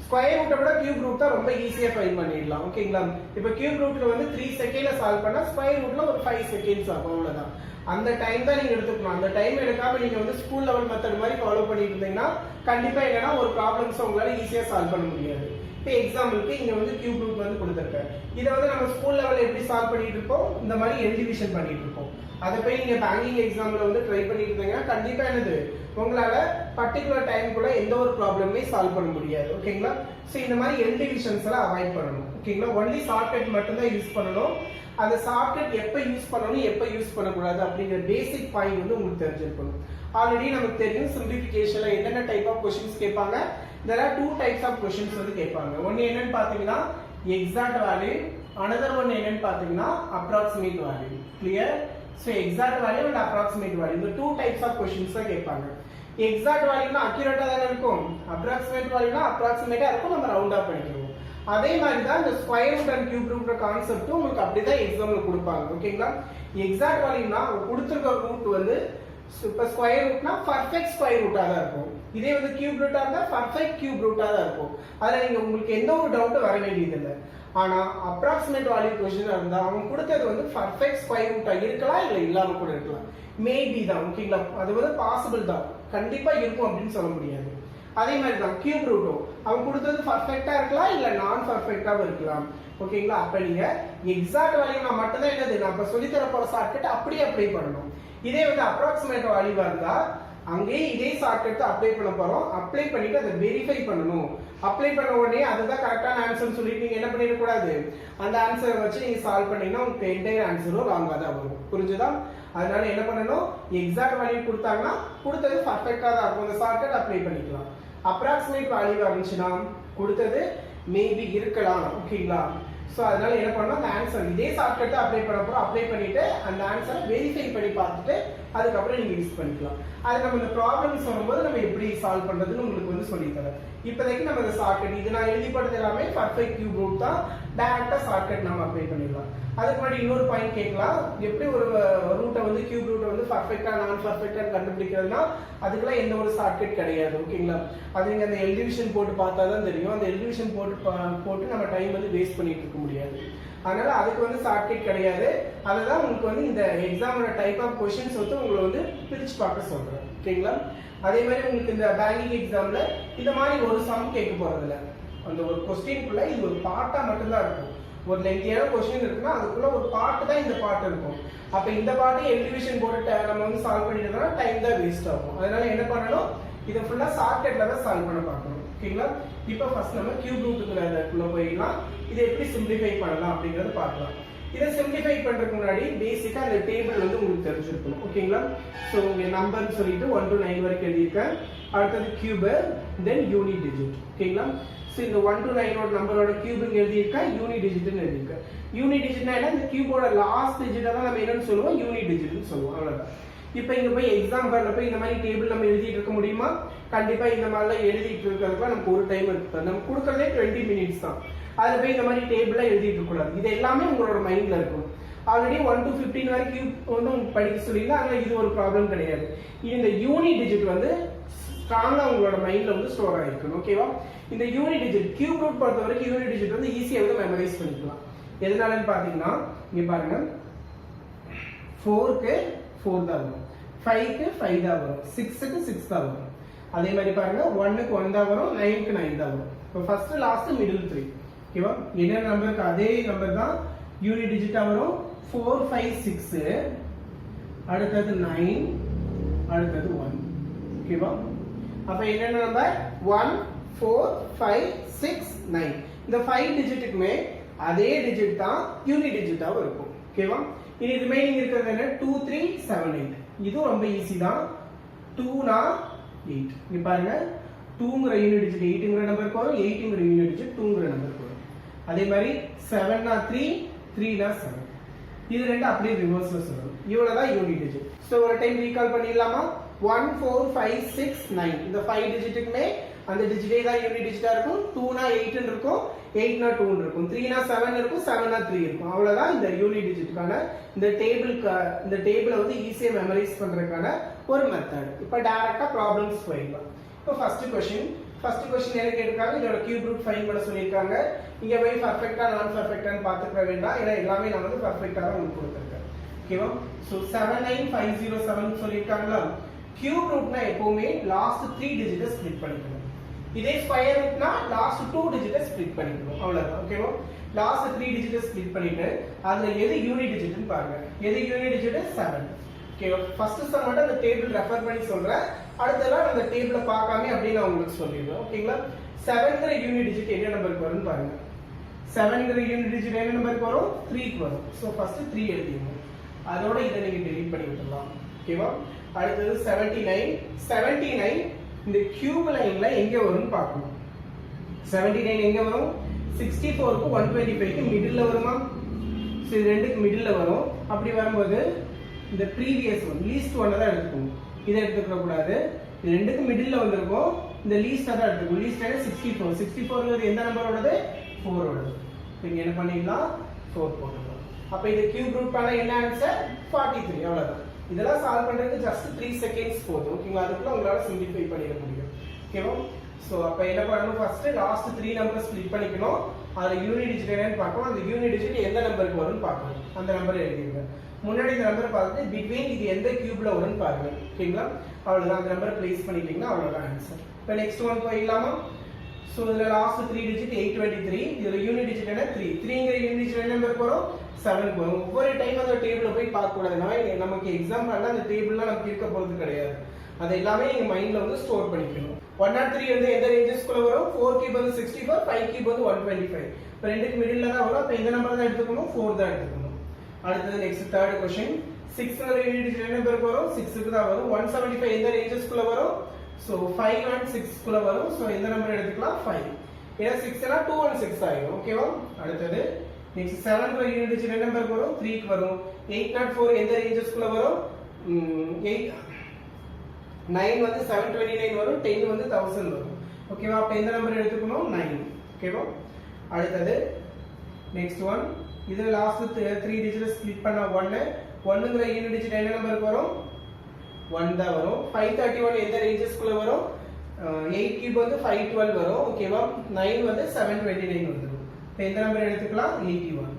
ஸ்கொயர் ரூட்டை விட கியூப் ரூட் தான் ரொம்ப ஈஸியா ஃபைண்ட் பண்ணிடலாம். ஓகேங்களா? இப்போ கியூப் ரூட்ல வந்து 3 செகண்ட்ல சால்வ் பண்ணா ஸ்கொயர் ரூட்ல ஒரு 5 செகண்ட்ஸ் ஆகும். அவ்வளவுதான். அந்த டைம் தான் நீங்க எடுத்துக்கணும். அந்த டைம் எடுக்காம நீங்க வந்து ஸ்கூல் லெவல் மெத்தட் மாதிரி ஃபாலோ பண்ணிட்டு இருந்தீங்கன்னா கண்டிப்பா என்னன்னா ஒரு ப்ராப்ளம்ஸ் உங்களால ஈஸியா சால்வ் பண்ண முடியாது. இப்போ எக்ஸாம்பிளுக்கு இங்க வந்து கியூப் ரூட் வந்து கொடுத்திருக்கேன். இதை வந்து நம்ம ஸ்கூல் லெவல்ல எப்படி சால்வ் பண்ணிட்டு இருப்போம், இந்த மாதிரி எல் டிவிஷன் பண்ணிட்டு இருப்போம். அதை போய் நீங்க பேங்கிங் எக்ஸாம்ல வந்து ட்ரை பண்ணிட்டு இருந்தீங்கன்னா கண்டிப்பா என்னது உங்களால பர்டிகுலர் டைம்குள்ள எந்த ஒரு ப்ராப்ளமே சால்வ் பண்ண முடியாது. ஓகேங்களா? சோ இந்த மாதிரி எல் டிவிஷன்ஸ் எல்லாம் அவாய்ட் பண்ணணும். ஓகேங்களா? ஒன்லி ஷார்ட்கட் மட்டும் தான் யூஸ் பண்ணணும். அந்த ஷார்ட்கட் எப்ப யூஸ் பண்ணணும் எப்ப யூஸ் பண்ணக்கூடாது அப்படிங்கிற பேசிக் பாயிண்ட் வந்து உங்களுக்கு தெரிஞ்சிருக்கணும். ஆல்ரெடி நமக்கு தெரியும் சிம்பிளிஃபிகேஷன்ல என்னென்ன டைப் ஆஃப் क्वेश्चंस கேட்பாங்க. there are 2 types of questions வந்து கேட்பாங்க. ஒன்னு என்னன்னு பாத்தீங்கன்னா எக்ஸாக்ட் வேல்யூ, another one என்னன்னு பாத்தீங்கன்னா approximate value. clear? so exact value and approximate value இந்த 2 types of questions தான் கேட்பாங்க. எக்ஸாக்ட் வேல்யூனா அக்யூரேட்டா தானே இருக்கும், அப்ராக்சிமேட் வேல்யூனா அப்ராக்சிமேட்டா இருக்கும், நம்ம ரவுண்டா பண்ணிடுவோம். அதே மாதிரி தான் இந்த square root and cube root concept உங்களுக்கு அப்படிதான் எக்ஸாம்ல கொடுப்பாங்க. ஓகேங்களா, எக்ஸாக்ட் வேல்யூனா கொடுத்திருக்க ரூட் வந்து இப்ப ஸ்கொயர் ரூட்னா பர்ஃபெக்ட் ஸ்கொயர் ரூட்டா தான் இருக்கும், இதே வந்து கியூப் ரூட்டா இருந்தா பர்ஃபெக்ட் கியூப் ரூட்டா தான் இருக்கும். அதுல நீங்க உங்களுக்கு எந்த ஒரு டவுட் வர வேண்டியது இல்லை. ஆனா அப்ராக்சிமேட் வேல்யூ கொஸ்டின் இருந்தா அவங்க கொடுத்தது வந்து பர்ஃபெக்ட் ஸ்கொயர் ரூட்டா இருக்கலாம் இல்ல இல்லாம கூட இருக்கலாம், மேபி தான். ஓகேங்களா, அது வந்து பாசிபிள் தான், கண்டிப்பா இருக்கும் அப்படின்னு சொல்ல முடியாது. அதே மாதிரி தான் கியூப் ரூட்டும் அவங்க கொடுத்தது பர்ஃபெக்ட்டா இருக்கலாம் இல்ல நான் பர்ஃபெக்ட்டாவும் இருக்கலாம். ஓகேங்களா, அப்ப நீங்க எக்ஸாக்ட் வேல்யூனா மட்டும் தான் என்னது நான் இப்ப சொல்லி தர போற ஷார்ட்கட் அப்படியே அப்ளை பண்ணணும். இதே வந்து அப்ராக்சிமேட் வேல்யூவா இருந்தா அங்கேயே இதே ஷார்ட்கட் அப்ளை பண்ண போறோம், அப்ளை பண்ணிட்டு அதை வெரிஃபை பண்ணணும். அப்ளை பண்ண உடனே அதுதான் கரெக்டான ஆன்சர்னு சொல்லிட்டு நீங்க என்ன பண்ணிட கூடாது, அந்த ஆன்சரை வச்சு நீங்க சால்வ் பண்ணீங்கன்னா உங்களுக்கு என்டையர் ஆன்சரும் ராங்கா தான் வரும். புரிஞ்சுதா? அதனால என்ன பண்ணணும், எக்ஸாக்ட் வேல்யூ கொடுத்தாங்கன்னா கொடுத்தது பர்ஃபெக்ட்டா தான் இருக்கும், அந்த ஷார்ட்கட் அப்ளை பண்ணிக்கலாம். அப்ராக்சிமேட் வேல்யூவா இருந்துச்சுன்னா கொடுத்தது மேபி இருக்கலாம். ஓகேங்களா, சோ அதனால என்ன பண்ணணும், அந்த ஆன்சர் இதே ஷார்ட்கட் அப்ளை பண்ண போறோம், அப்ளை பண்ணிட்டு அந்த ஆன்சரை வெரிஃபை பண்ணி பார்த்துட்டு அதுக்கப்புறம் நீங்க யூஸ் பண்ணிக்கலாம். அது நம்ம இந்த ப்ராப்ளம் சொல்லும்போது நம்ம எப்படி சால்வ் பண்றதுன்னு உங்களுக்கு வந்து சொல்லி தரேன். இப்போதைக்கு நம்ம இந்த ஷார்ட்கட் இது நான் எழுதி போட்டது எல்லாமே பர்ஃபெக்ட் கியூப் ரூட் தான், டைரக்டா ஷார்ட்கட் நம்ம அப்ளை பண்ணிடலாம். அதுக்கு முன்னாடி இன்னொரு பாயிண்ட் கேட்கலாம், எப்படி ஒரு ரூட்டை வந்து கியூப் ரூட்டை வந்து பர்ஃபெக்ட்டா நான் பர்ஃபெக்ட்டா கண்டுபிடிக்கிறதுனா அதுக்கெல்லாம் எந்த ஒரு ஷார்ட்கட் கிடையாது. ஓகேங்களா, அது நீங்க அந்த எல்டிவிஷன் போட்டு பார்த்தா தான் தெரியும். அந்த எல்டிவிஷன் போட்டு நம்ம டைம் வந்து வேஸ்ட் பண்ணிட்டு இருக்க முடியாது. அதனால அதுக்கு வந்து ஷார்ட்கட் கிடையாது. அதுதான் உங்களுக்கு வந்து இந்த எக்ஸாமோட டைப் ஆஃப் क्वेश्चंस வந்து உங்களை வந்து பிரிச்சு பார்க்க சொல்றேன். ஓகேங்களா, அதே மாதிரி உங்களுக்கு இந்த பேங்கிங் எக்ஸாம்ல இந்த மாதிரி ஒரு சம் கேட்க போறது இல்ல, அந்த ஒரு क्वेश्चनக்குள்ள இது ஒரு பார்ட்டா மட்டும் தான் இருக்கும். ஒரு லென்த்தியான क्वेश्चन இருக்குன்னா அதுக்குள்ள ஒரு பார்ட் தான் இந்த பார்ட் இருக்கும். அப்ப இந்த பார்ட்டை எலிவேஷன் போட்டு நம்ம வந்து சால்வ் பண்ணிட்டோம்னா டைம் தான் வேஸ்ட் ஆகும். அதனால என்ன பண்ணணும், இத ஃபுல்லா ஷார்ட்கட்ல தான் சால்வ் பண்ண பார்க்கணும். ஓகேங்களா, இப்போ ஃபர்ஸ்ட் நம்ம கியூப் ரூட்டுக்குள்ள போயிடலாம். இதை எப்படி சிம்பிளிஃபை பண்ணலாம் அப்படிங்கறத பார்க்கலாம். இதை சிம்பிளிஃபை பண்றதுக்கு முன்னாடி பேசிக்கா அந்த டேபிள் வந்து உங்களுக்கு தெரிஞ்சிருக்கணும். ஓகேங்களா, சோ உங்க நம்பர் சொல்லிட்டு 1 to 9 வரைக்கும் எழுதியிருக்கேன். அடுத்தது கியூப், தென் யூனிட் டிஜிட். ஓகேங்களா, சோ இந்த 1 to 9 ஓட நம்பரோட கியூபிங் எழுதியிருக்கேன், யூனிட் டிஜிட்னு எழுதியிருக்கேன். யூனிட் டிஜிட்னா என்ன, இந்த கியூபோட லாஸ்ட் டிஜிட்டை தான் நம்ம என்னன்னு சொல்லுவோம், யூனிட் டிஜிட்னு சொல்லுவோம். அவ்வளவுதான். இப்போ இங்க போய் எக்ஸாம் ஹால்ல போய் இந்த மாதிரி டேபிள் நம்ம எழுதிட்டு இருக்க முடியுமா? கண்டிப்பா இந்த மாதிரிலாம் எழுதிட்டு இருக்கிறதுக்கு நமக்கு ஒரு டைம் இருக்கு. நம்ம கொடுக்கறதே 20 மினிட்ஸ் தான். அதுல போய் இந்த மாதிரி டேபிள்லாம் எழுதிட்டு இருக்க கூடாது. இது எல்லாமே உங்களோட மைண்ட்ல இருக்கும். ஆல்ரெடி 1 to 15 வரைக்கும் வந்து உங்களுக்கு படிக்க சொல்லியிருந்தா அதனால இது ஒரு ப்ராப்ளம் கிடையாது. இந்த யூனிட் டிஜிட் வந்து ஸ்ட்ராங்கா உங்களோட மைண்ட்ல வந்து ஸ்டோர் ஆயிருக்கும். ஓகேவா, இந்த யூனிட் டிஜிட் கியூப் ரூட் பொறுத்த வரைக்கும் யூனிட் டிஜிட் வந்து ஈஸியா வந்து மெமரைஸ் பண்ணிக்கலாம். எதனாலன்னு பாத்தீங்கன்னா இங்க பாருங்க, 4க்கு 4 தான் வரும், 5க்கு 5 தான் வரும், 6க்கு 6 தான் வரும். அதே மாதிரி பாருங்க 1க்கு 1 தான் வரும், 9க்கு 9 தான் வரும். இப்போ ஃபர்ஸ்ட் லாஸ்ட் மிடில் 3. ஓகேவா, என்ன நம்பருக்கு அதே நம்பர் தான் யூனிட் டிஜிட்டா வரும். 4 5 6, அடுத்தது 9, அடுத்தது 1. ஓகேவா, அப்ப என்ன நம்பர் 1 4 5 6 9. இந்த 5 டிஜிட்டுக்குமே அதே டிஜிட் தான் யூனிட் டிஜிட்டாவும் இருக்கும். ஓகேவா, இனி ரிமைனிங் இருக்கிறது என்ன 2 3 7 8. இது ரொம்ப ஈஸி தான். 2 னா 8. இங்க பாருங்க 2ங்கற யூனிட் டிஜிட் 8ங்கற நம்பருக்கு வரும், 8ங்கற யூனிட் டிஜிட் 2ங்கற நம்பருக்கு வரும். அதே மாதிரி 7 னா 3, 3 னா 7. இது ரெண்டு அப்படியே ரிவர்ஸ்ல சொல்லணும். இவ்வளவுதான் யூனிட் டிஜிட். சோ ஒரு டைம் ரீகால் பண்ணிடலாமா? 1 4 5 6 9. இந்த 5 டிஜிட்டுக்குமே அந்த டிஜிட்டே தான் யூனிட் டிஜிட்டா இருக்கும். 2 னா 8 ன்னு இருக்கும், 8 னா 2 ன்னு இருக்கும், 3 னா 7 இருக்கும், 7 னா 3 இருக்கும். அவ்வளவுதான் இந்த யூனிட் டிஜிட்டுக்கான இந்த டேபிளை வந்து ஈஸியா மெமரைஸ் பண்றதுக்கான ஒரு மெத்தட். இப்போ டைரக்டா ப்ராப்ளம்ஸ் போயிடலாம். இப்போ ஃபர்ஸ்ட் क्वेश्चन என்ன கேட்டிருக்காங்க, இதோட கியூப் ரூட் ஃபைண்ட் பண்ண சொல்லிருக்காங்க. இங்க போய் பெர்ஃபெக்ட்டா நான் பெர்ஃபெக்ட்டான்னு பாத்துக்க வேண்டாம், ஏன்னா எல்லாமே நான் வந்து பெர்ஃபெக்ட்டா தான் உங்களுக்கு கொடுத்திருக்கேன். ஓகேவா, சோ 79507 சொல்லிருக்காங்களா. கியூப் ரூட்னா எப்பவுமே லாஸ்ட் 3 டிஜிட்டை ஸ்ப்ளிட் பண்ணிக்கணும். இதே ஸ்கொயர் ரூட்னா லாஸ்ட் 2 டிஜிட்டை ஸ்ப்ளிட் பண்ணிக்கணும். அவ்வளவுதான். ஓகேவா, லாஸ்ட் 3 டிஜிட்டை ஸ்ப்ளிட் பண்ணிட்டு அதுல எது யூனிட் டிஜிட்னு பாருங்க. எது யூனிட் டிஜிட்? 7. ஓகேவா, ஃபர்ஸ்ட் சம் மட்டும் அந்த டேபிள் ரெஃபர் பண்ணி சொல்றேன், அடுத்தலாம் அந்த டேபிளை பார்க்காம அப்படியே நான் உங்களுக்கு சொல்லிடுறேன். ஓகேங்களா, 7ங்கற யூனிட் டிஜிட் என்ன நம்பருக்கு வரும்னு பாருங்க. 7ங்கற யூனிட் டிஜிட் என்ன நம்பருக்கு வரும்? 3க்கு வரும். சோ ஃபர்ஸ்ட் 3 எழுதிடுங்க, அதோட இதை நீங்க டெலீட் பண்ணி விட்டுறலாம். ஓகேவா, அடுத்தது 79 இந்த கியூப் லைன்ல எங்க வரும்னு பார்க்கணும். 79 எங்க வரும்? 64க்கு 125க்கு மிடில்ல வருமா? சோ இது ரெண்டுக்கு மிடில்ல வரும். அப்படி வரும்போது இந்த ப்ரீவியஸ் ஒன் லீஸ்ட் ஒன் தான் எடுத்துக்கணும், இதை எடுத்துக்க கூடாது. இது ரெண்டுக்கு மிடில்ல வந்திருக்கும். இந்த லீஸ்ட் தான் எடுத்துக்கும். லீஸ்ட் 64. 64 எந்த நம்பரோடது? 4 ஓடது. இங்க என்ன பண்ணிடலாம்? 4 போட்டுக்கலாம். அப்ப இது கியூப் ரூட் பண்ணா என்ன ஆன்சர்? 43. அவ்வளவுதான். இதெல்லாம் சால்வ் பண்றதுக்கு ஜஸ்ட் 3 செகண்ட்ஸ் போதும். ஓகேங்களா? அதுக்குள்ள உங்களால சிம்பிளிஃபை பண்ணிட முடியும். ஓகேவா? சோ அப்ப என்ன பண்ணணும்? ஃபர்ஸ்ட் லாஸ்ட் 3 நம்பரை ஸ்ப்ளிட் பண்ணிக்கணும். அதுல யூனிட் டிஜிட் என்னன்னு பார்க்கணும். அந்த யூனிட் டிஜிட் எந்த நம்பருக்கு வரும்னு பார்க்கணும். அந்த நம்பரை எழுதிடுங்க. முன்னாடி இந்த நம்பரை பார்த்துட்டு பிட்வீன் இது எந்த கியூப்ல வரும்னு பாருங்க. ஓகேங்களா? அவ்வளவுதான். அந்த நம்பரை பிளேஸ் பண்ணிட்டீங்கன்னா அவ்வளவுதான் ஆன்சர். இப்போ நெக்ஸ்ட் ஒன் போயிடலாமா? சோ இதுல லாஸ்ட் 3 டிஜிட் 823. இதுல யூனிட் டிஜிட் என்ன? 3. 3ங்கற யூனிட் டிஜிட் என்ன நம்பருக்கு வரும்? 7 வரும். ஒவ்வொரு டைம் அந்த டேபிள்ல போய் பார்க்க கூடாது. நமக்கு எக்ஸாம்பிள் அந்த டேபிள்ல நமக்கு இருக்க போறது கிடையாது. அது எல்லாமே நீங்க மைண்ட்ல வந்து ஸ்டோர் பண்ணிக்கணும். 103 வந்து எந்த ரேஞ்சஸ்க்குள்ள வரும்? 4 கியூப் வந்து 64, 5 கியூப் வந்து 125. இப்போ ரெண்டுக்கு மிடில்ல தான் வரும். அப்ப இந்த நம்பர் தான் எடுத்துக்கணும், 4 தான் எடுத்துக்கணும். அடுத்து நெக்ஸ்ட் தேர்ட் क्वेश्चन. 6ங்கற யூனிட் டிஜிட் என்ன நம்பருக்கு வரும்? 6க்கு தான் வரும். 175 எந்த ரேஞ்சஸ்க்குள்ள வரும்? சோ 5 and 6 குள்ள வரும். சோ எந்த நம்பர் எடுத்துக்கலாம்? 5. ஏன்னா 6 னா 2 and 6 ஆயிடும். ஓகேவா? அடுத்து நெக்ஸ்ட் 7ங்கற யூனிட் டிஜிட் என்ன நம்பருக்கு வரும்? 3 க்கு வரும். 804 எந்த ரேஞ்சஸ்க்குள்ள வரும்? 8 9 வந்து 729 வரும். 10 வந்து 1000 வரும். ஓகேவா? அப்ப எந்த நம்பர் எடுத்துக்கணும்? 9. ஓகேவா? அடுத்து நெக்ஸ்ட் ஒன். இதுல லாஸ்ட் 3 டிஜிட் ஸ்ப்ளிட் பண்ணா 1. 1ங்கற யூனிட் டிஜிட் என்ன நம்பருக்கு வரும்? 1 தான் வரும். 531 எந்த ரேஞ்சஸ்க்குள்ள வரும்? 8 கியூப் வந்து 512 வரும். ஓகேவா? 9 வந்து 729 வந்துரும். இப்போ எந்த நம்பர் எடுத்துக்கலாம்? 81.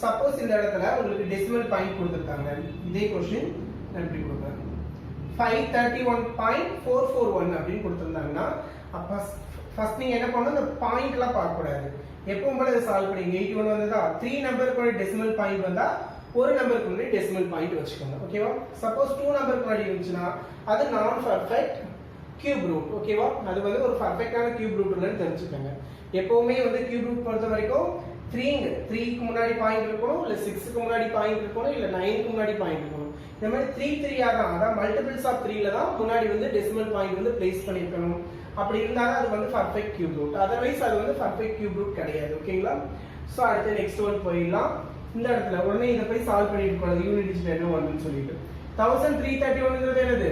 சப்போஸ் இந்த இடத்துல உங்களுக்கு டெசிமல் பாயிண்ட் கொடுத்திருக்காங்க. இதே क्वेश्चन நான் இப்படி கொடுக்கிறேன். 531.441 அப்படினு கொடுத்திருந்தாங்கன்னா அப்ப ஃபர்ஸ்ட் நீங்க என்ன பண்ணனும்? இந்த பாயிண்ட்லாம் பார்க்க கூடாது. எப்பவும் போல இத சால்வ் பண்ணீங்க. 81 வந்ததா 3 நம்பருக்கு டெசிமல் பாயிண்ட் வந்தா ஒரு நம்பருக்கு முன்னாடி டெசிமல் பாயிண்ட் வச்சுக்கோங்க. ஓகேவா? சப்போஸ் 2 நம்பருக்கு முன்னாடி இருந்துச்சுனா அது நான் பெர்ஃபெக்ட் கியூப் ரூட். ஓகேவா? அது வந்து ஒரு பெர்ஃபெக்ட்டான கியூப் ரூட் இல்லன்னு தெரிஞ்சுக்கங்க. எப்பவுமே வந்து கியூப் ரூட் பொறுத்த வரைக்கும் 3க்கு முன்னாடி பாயிண்ட் இருக்கணும், இல்ல 6க்கு முன்னாடி பாயிண்ட் இருக்கணும், இல்ல 9க்கு முன்னாடி பாயிண்ட் இருக்கணும். இந்த மாதிரி 3 தான். அதான் மல்டிபிள்ஸ் ஆஃப் 3ல தான் முன்னாடி வந்து டெசிமல் பாயிண்ட் வந்து பிளேஸ் பண்ணிருக்கணும். அப்படி இருந்தாலும் அது வந்து பெர்ஃபெக்ட் கியூப் ரூட். அதர்வைஸ் அது வந்து பெர்ஃபெக்ட் கியூப் ரூட் கிடையாது. ஓகேங்களா? சோ அடுத்து நெக்ஸ்ட் ஒன் போயிடலாம். இந்த இடத்துல உடனே இத போய் சால்வ் பண்ணிட்டு போறது யூனிட் டிஜிட் என்ன வரும்னு சொல்லிட்டு 1331ங்கிறது என்னது?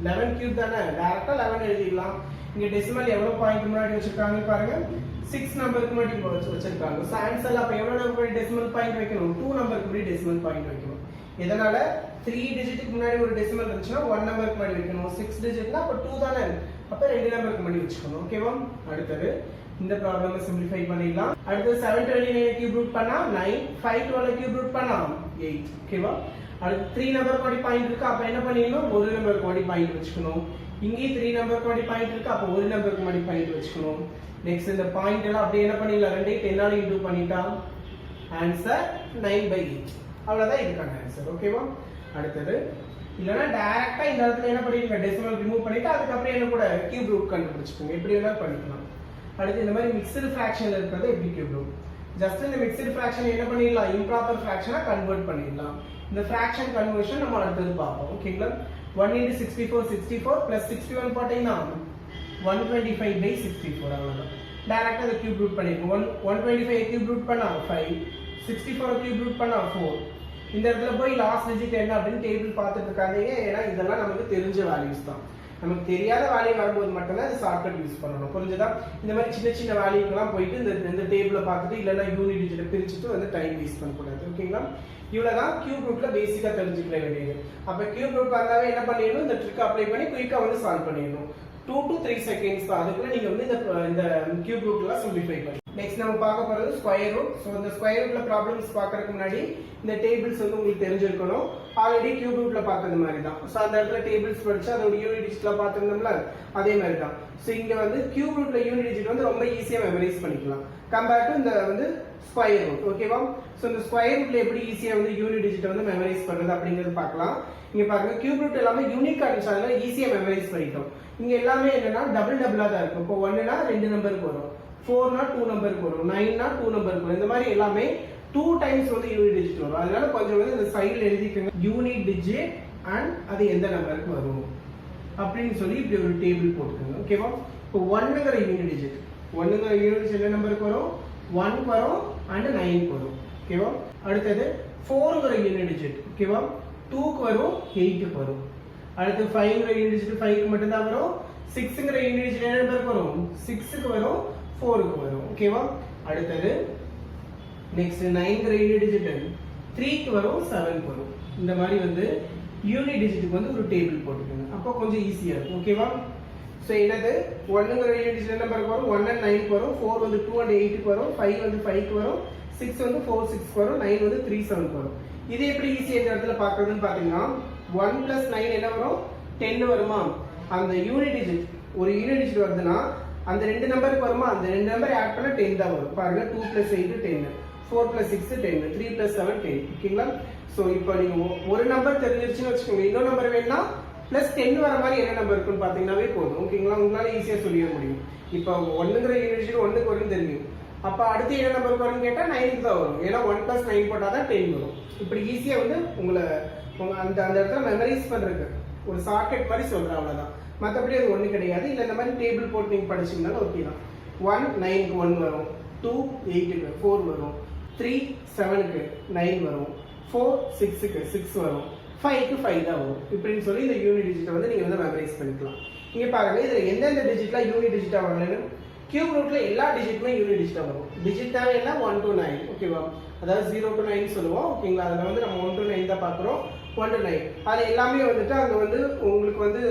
11 கியூப் தானே. டைரக்டா 11 எழுதிடலாம். இங்க டெசிமல் எவ்வளவு பாயிண்ட் முன்னாடி வச்சிருக்காங்க பாருங்க. 6 நம்பருக்கு முன்னாடி வச்சிருக்காங்க. சோ ஆன்சர்ல அப்ப எவ்வளவு நம்பருக்கு டெசிமல் பாயிண்ட் வைக்கணும்? 2 நம்பருக்கு முன்னாடி டெசிமல் பாயிண்ட் வைக்கணும். இதனால 3 டிஜிட்டுக்கு முன்னாடி ஒரு டெசிமல் இருந்துச்சுன்னா 1 நம்பருக்கு முன்னாடி வைக்கணும். 6 டிஜிட்னா அப்ப 2 தானே. அப்ப 2 நம்பருக்கு முன்னாடி வச்சுக்கணும். ஓகேவா? அடுத்து இந்த ப்ராப்ளமை சிம்பிளிஃபை பண்ணிடலாம். அடுத்து 729 கியூப் ரூட் பண்ணா 9, 512 கியூப் ரூட் பண்ணா 8. ஓகேவா? அடுத்து 3 நம்பருக்கு முன்னாடி பாயிண்ட் இருக்கு. அப்ப என்ன பண்ணிடணும்? ஒரு நம்பருக்கு முன்னாடி பாயிண்ட் வச்சுக்கணும். இங்கே 3 நம்பருக்கு முன்னாடி பாயிண்ட் இருக்கு. அப்ப ஒரு நம்பருக்கு முன்னாடி பாயிண்ட் வச்சுக்கணும். நெக்ஸ்ட் இந்த பாயிண்ட் எல்லாம் அப்படியே என்ன பண்ணிடலாம்? 2 10 ஆல இன்டு பண்ணிட்டா ஆன்சர் 9/8. அவ்வளவுதான் இதுக்கான ஆன்சர். ஓகேவா? அடுத்து இல்லனா டைரக்டா இந்த இடத்துல என்ன பண்ணிருங்க? டெசிமல் ரிமூவ் பண்ணிட்டு அதுக்கு அப்புறம் என்ன கூட கியூப் ரூட் கண்டுபிடிச்சுக்கோங்க. எப்படி வேணாலும் பண்ணிக்கலாம். அடுத்து இந்த மாதிரி மிக்ஸ்டு ஃபிராக்ஷன்ல இருக்கிறது எப்படி கியூப் ரூட்? ஜஸ்ட் இந்த மிக்ஸ்டு ஃபிராக்ஷன் என்ன பண்ணிடலாம்? இம்ப்ராப்பர் ஃபிராக்ஷனா கன்வெர்ட் பண்ணிடலாம். இந்த ஃபிராக்ஷன் கன்வர்ஷன் நம்ம அடுத்து பார்ப்போம். ஓகேங்களா? 1 × 64 64 plus 61 போட்டீங்கன்னா 125/64 அவ்வளவுதான். டைரக்டா இந்த கியூப் ரூட் பண்ணிருக்கோம். 125 கியூப் ரூட் பண்ணா 5, 64 கியூப் ரூட் பண்ணா 4. இந்த இடத்துல போய் லாஸ்ட் டிஜிட் என்ன அப்படின்னு டேபிள் பார்த்துட்டு இருக்காதீங்க. ஏன்னா இதெல்லாம் நமக்கு தெரிஞ்ச வேல்யூஸ் தான். நமக்கு தெரியாத வேல்யூ வரும்போது மட்டும்தான் இந்த ஷார்ட்கட் யூஸ் பண்ணணும். புரிஞ்சதா? இந்த மாதிரி சின்ன சின்ன வேல்யூக்கெல்லாம் போயிட்டு இந்த டேபிளை பார்த்துட்டு இல்லைன்னா யூனிட் டிஜிட்டை பிரிச்சுட்டு வந்து டைம் வேஸ்ட் பண்ணக்கூடாது. ஓகேங்களா? இவ்வளவுதான் கியூப் ரூட்ல பேசிக்கா தெரிஞ்சுக்கிற வேண்டியது. அப்ப கியூப் ரூட் வந்தாவே என்ன பண்ணிடணும்? இந்த ட்ரிக் அப்ளை பண்ணி குயிக்கா வந்து சால்வ் பண்ணிடணும். 2 to 3 செகண்ட்ஸ் தான். அதுக்குள்ள நீங்க வந்து இந்த கியூப் ரூட்ல சிம்பிளிஃபை பண்ணி நெக்ஸ்ட் நம்ம பார்க்க போறது ஸ்கொயர் ரூட். சோ இந்த ஸ்கொயர் ரூட்ல ப்ராப்ளம்ஸ் பார்க்கறதுக்கு முன்னாடி இந்த டேபிள்ஸ் வந்து உங்களுக்கு தெரிஞ்சிருக்கணும். ஆல்ரெடி கியூப் ரூட்ல பார்த்தது மாதிரி தான். சோ அந்த இடத்துல டேபிள்ஸ் படிச்சு அதோட யூனிட் டிஜிட்ல பார்த்திருந்தோம்ல, அதே மாதிரி தான். சோ இங்க வந்து கியூப் ரூட்ல யூனிட் டிஜிட் வந்து ரொம்ப ஈஸியா மெமரைஸ் பண்ணிக்கலாம் கம்பேர் டு இந்த வந்து ஸ்கொயர் ரூட். ஓகேவா? சோ இந்த ஸ்கொயர் ரூட்ல எப்படி ஈஸியா வந்து யூனிட் டிஜிட் வந்து மெமரைஸ் பண்றது அப்படிங்கறது பார்க்கலாம். இங்க பாருங்க கியூப் ரூட் எல்லாமே யூனிக்கா இருந்துச்சால ஈஸியா மெமரைஸ் பண்ணிட்டோம். இங்க எல்லாமே என்னன்னா டபுள் டபுளா தான் இருக்கும். இப்போ 1 னா 2 நம்பருக்கு வரும், 4 னா 2 நம்பருக்கு வரும், 9 னா 2 நம்பருக்கு வரும். இந்த மாதிரி எல்லாமே 2 டைம்ஸ் வந்து யூனிட் டிஜிட் வரும். அதனால கொஞ்சம் வந்து இந்த சைடுல எழுதிக்கங்க யூனிட் டிஜிட் அண்ட் அது எந்த நம்பருக்கு வரும் அப்படின்னு சொல்லி இப்படி ஒரு டேபிள் போட்டுக்கோங்க. ஓகேவா? இப்போ 1ங்கற யூனிட் டிஜிட், 1ங்கற யூனிட் டிஜிட் என்ன நம்பருக்கு வரும்? 1 வரும் and 9 வரும். ஓகேவா? அடுத்து 4ங்கற யூனிட் டிஜிட். ஓகேவா? 2 க்கு வரும், 8 க்கு வரும். அடுத்து 5ங்கற யூனிட் டிஜிட் 5 க்கு மட்டும் தான் வரும். 6ங்கற யூனிட் டிஜிட் என்ன நம்பருக்கு வரும்? 6 க்கு வரும், 4 க்கு வரும். ஓகேவா? அடுத்து நெக்ஸ்ட் 9ங்கற யூனிட் டிஜிட் 3 க்கு வரும், 7 க்கு வரும். இந்த மாதிரி வந்து யூனிட் டிஜிட்டுக்கு வந்து ஒரு டேபிள் போட்டுக்கோங்க. அப்போ கொஞ்சம் ஈஸியா இருக்கும். ஓகேவா? சோ என்னது 1ங்கற யூனிட் டிஜிட் என்ன நம்பருக்கு வரும்? 1 and 9 க்கு வரும், 4 வந்து 2 and 8 க்கு வரும், 5 வந்து 5 க்கு வரும், 6 வந்து 4 6 க்கு வரும், 9 வந்து 3 7 க்கு வரும். இது எப்படி ஈஸியா இந்த இடத்துல பார்க்கிறதுன்னு பாத்தீங்கன்னா 1 plus 9 என்ன வரும்? 10 வருமா? அந்த யூனிட் டிஜிட் ஒரு யூனிட் டிஜிட் வருதுன்னா அந்த ரெண்டு நம்பருக்கு வருமா? அந்த ரெண்டு நம்பர் ஆட் பண்ணா 10 தான் வரும். பாருங்க 2 plus 8 10, 4 plus 6 10, 3 plus 7 10. ஓகேங்களா? சோ இப்போ நீங்க ஒரு நம்பர் தெரிஞ்சிருச்சுன்னு வெச்சுக்கோங்க. இன்னொரு நம்பர் வேணும்னா பிளஸ் 10 வர மாதிரி என்ன நம்பர் இருக்குன்னு பாத்தீங்கன்னாவே போதும். ஓகேங்களா? உங்களால ஈஸியா சொல்லிட முடியும். இப்போ 1ங்கற யூனிட் டிஜிட் 1 க்கு வரும்னு தெரியும். அப்ப அடுத்து என்ன நம்பருக்கு வரும்னு கேட்டா 9 க்கு தான் வரும். ஏன்னா 1 plus 9 போட்டா தான் 10 வரும். இப்படி ஈஸியா வந்து உங்க அந்த இடத்துல மெமரைஸ் பண்றது ஒரு ஷார்ட்கட் மாதிரி சொல்றேன், அவ்வளவுதான். மத்தபடி அது ஒண்ணு கிடையாது. இல்ல இந்த மாதிரி டேபிள் போட்டு நீங்க படிச்சீங்கன்னா ஓகே தான். 1 9 க்கு 1 வரும், 2 8 க்கு 4 வரும், 3 7 க்கு 9 வரும், 4 6 க்கு 6 வரும், 5 க்கு 5 தான் வரும். இப்படின்னு சொல்லி இந்த யூனிட் டிஜிட்டை வந்து நீங்க வந்து மெமரைஸ் பண்ணிக்கலாம். இங்க பாருங்க இதுல எந்தெந்த டிஜிட்ல யூனிட் டிஜிட்டா வரலன்னு கியூப் ரூட்ல எல்லா டிஜிட்டுமே யூனிட் டிஜிட்டா வரும். டிஜிட் தேவை என்ன 1 to 9. ஓகேவா? அதாவது 0 to 9 சொல்லுவோம். ஓகேங்களா? அதுல வந்து நம்ம 1 to 9 தான் பாக்குறோம். 1 to 9 அது எல்லாமே வந்துட்டு அங்க வந்து உங்களுக்கு வந்து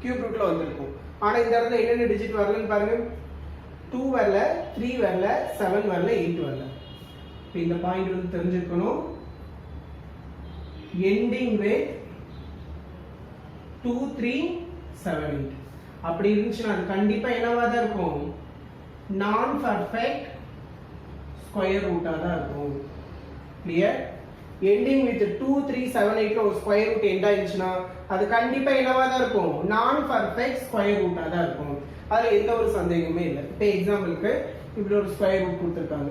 கியூப் ரூட்ல வந்திருக்கும். ஆனா இந்த இடத்துல என்னென்ன டிஜிட் வரலன்னு பாருங்க. 2 வரல, 3 வரல, 7 வரல, 8 வரல. இப்போ இந்த பாயிண்ட் வந்து தெரிஞ்சிருக்கணும். ending with 2 3 7 8 அப்படி இருந்துச்சுன்னா அது கண்டிப்பா என்னவா தான் இருக்கும்? நான் பர்ஃபெக்ட் ஸ்கொயர் ரூட்டா தான் இருக்கும். கிளியர்? ending with 2 3 7 8 ல ஒரு ஸ்கொயர் ரூட் எண்ட் ஆயிடுச்சுன்னா அது கண்டிப்பா என்னவா தான் இருக்கும்? நான் பர்ஃபெக்ட் ஸ்கொயர் ரூட்டா தான் இருக்கும். அதுல எந்த ஒரு சந்தேகமே இல்லை. இப்போ எக்ஸாம்பிளுக்கு இப்படி ஒரு ஸ்கொயர் ரூட் கொடுத்துருக்காங்க.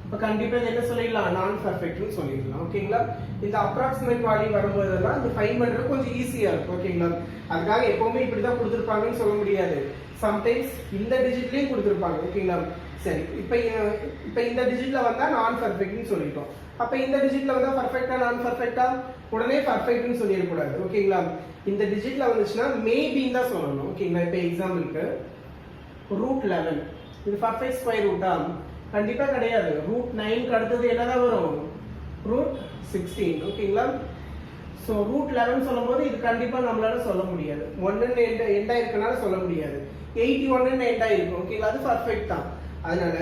இப்போ கண்டிப்பா என்ன சொல்லிடலாம்? நான் பர்ஃபெக்ட்னு சொல்லிடலாம். ஓகேங்களா? இந்த அப்ராக்சிமேட் வேல்யூ வரும்போதெல்லாம் இந்த ஃபைண்ட் பண்றது கொஞ்சம் ஈஸியா இருக்கும். ஓகேங்களா? அதுக்காக எப்பவுமே இப்படிதான் கொடுத்துருப்பாங்கன்னு சொல்ல முடியாது. சம்டைம்ஸ் இந்த டிஜிட்லயும் கொடுத்துருப்பாங்க. ஓகேங்களா? சரி, இப்போ இந்த டிஜிட்ல வந்தா நான் பர்ஃபெக்ட்னு சொல்லிட்டோம். அப்ப இந்த டிஜிட்ல வந்தா பர்ஃபெக்ட்டா நான் பர்ஃபெக்ட்டா? உடனே பர்ஃபெக்ட்னு சொல்லிட கூடாது. ஓகேங்களா? இந்த டிஜிட்ல வந்துச்சுன்னா மேபின்னு தான் சொல்லணும். ஓகேங்களா? இப்போ எக்ஸாம்பிளுக்கு √11 இது பர்ஃபெக்ட் ஸ்கொயர் ரூட்டா? கண்டிப்பா கிடையாது. √9 க்கு அடுத்தது என்னதான் வரும்? √16. ஓகேங்களா? சோ √11 சொல்லும்போது இது கண்டிப்பா நம்மளால சொல்ல முடியாது. 1 ன்னு எண்டா இருக்கனால சொல்ல முடியாது. 81 ன்னு எண்டா இருக்கும். ஓகேங்களா? அது பர்ஃபெக்ட் தான். அதனால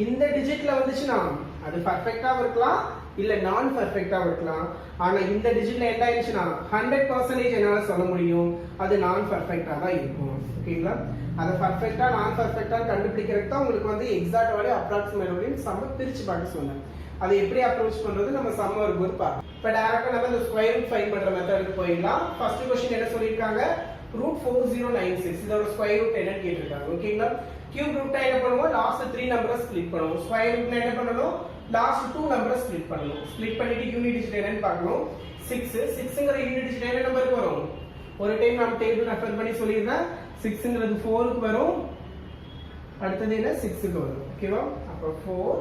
இந்த டிஜிட்ல வந்துச்சுன்னா அது பர்ஃபெக்ட்டா இருக்கலாம், இல்ல நான் பர்ஃபெக்ட்டா இருக்கலாம். ஆனா இந்த டிஜிட்ல எண்ட் ஆயிடுச்சுன்னா 100% என்னால சொல்ல முடியும் அது நான் பர்ஃபெக்ட்டா தான் இருக்கும். ஓகேங்களா? அத பர்ஃபெக்ட்டா நான் பர்ஃபெக்ட்டா கண்டுபிடிக்கிறதுக்கு தான் உங்களுக்கு வந்து எக்ஸாக்ட் வேல்யூ அப்ராக்ஸிமேட் வேல்யூ சம்ம பிரிச்சு பார்க்க சொன்னேன். அதை எப்படி அப்ரோச் பண்றது நம்ம சம்ம வரும்போது பார்க்கலாம். இப்போ டைரக்டா நம்ம இந்த ஸ்கொயர் ரூட் ஃபைண்ட் பண்ற மெத்தடுக்கு போயிடலாம். ஃபர்ஸ்ட் क्वेश्चन என்ன சொல்லிருக்காங்க? √4096 இதோட ஸ்கொயர் ரூட் என்னன்னு கேட்டிருக்காங்க. ஓகேங்களா? கியூப் ரூட்டா என்ன பண்ணுவோம்? லாஸ்ட் 3 நம்பரை ஸ்ப்ளிட் பண்ணுவோம். ஸ்கொயர் ரூட்னா என்ன பண்ணணும்? லாஸ்ட் 2 நம்பரை ஸ்ப்ளிட் பண்ணணும். ஸ்ப்ளிட் பண்ணிட்டு யூனிட் டிஜிட் என்னன்னு பார்க்கணும். 6ங்கற யூனிட் டிஜிட் என்ன நம்பருக்கு வரும்? ஒரு டைம் நம்ம டேபிள் ரெஃபர் பண்ணி சொல்லிருந்தேன். 6ங்கிறது 4 க்கு வரும், அடுத்தது என்ன 6 க்கு வரும். ஓகேவா? அப்ப 4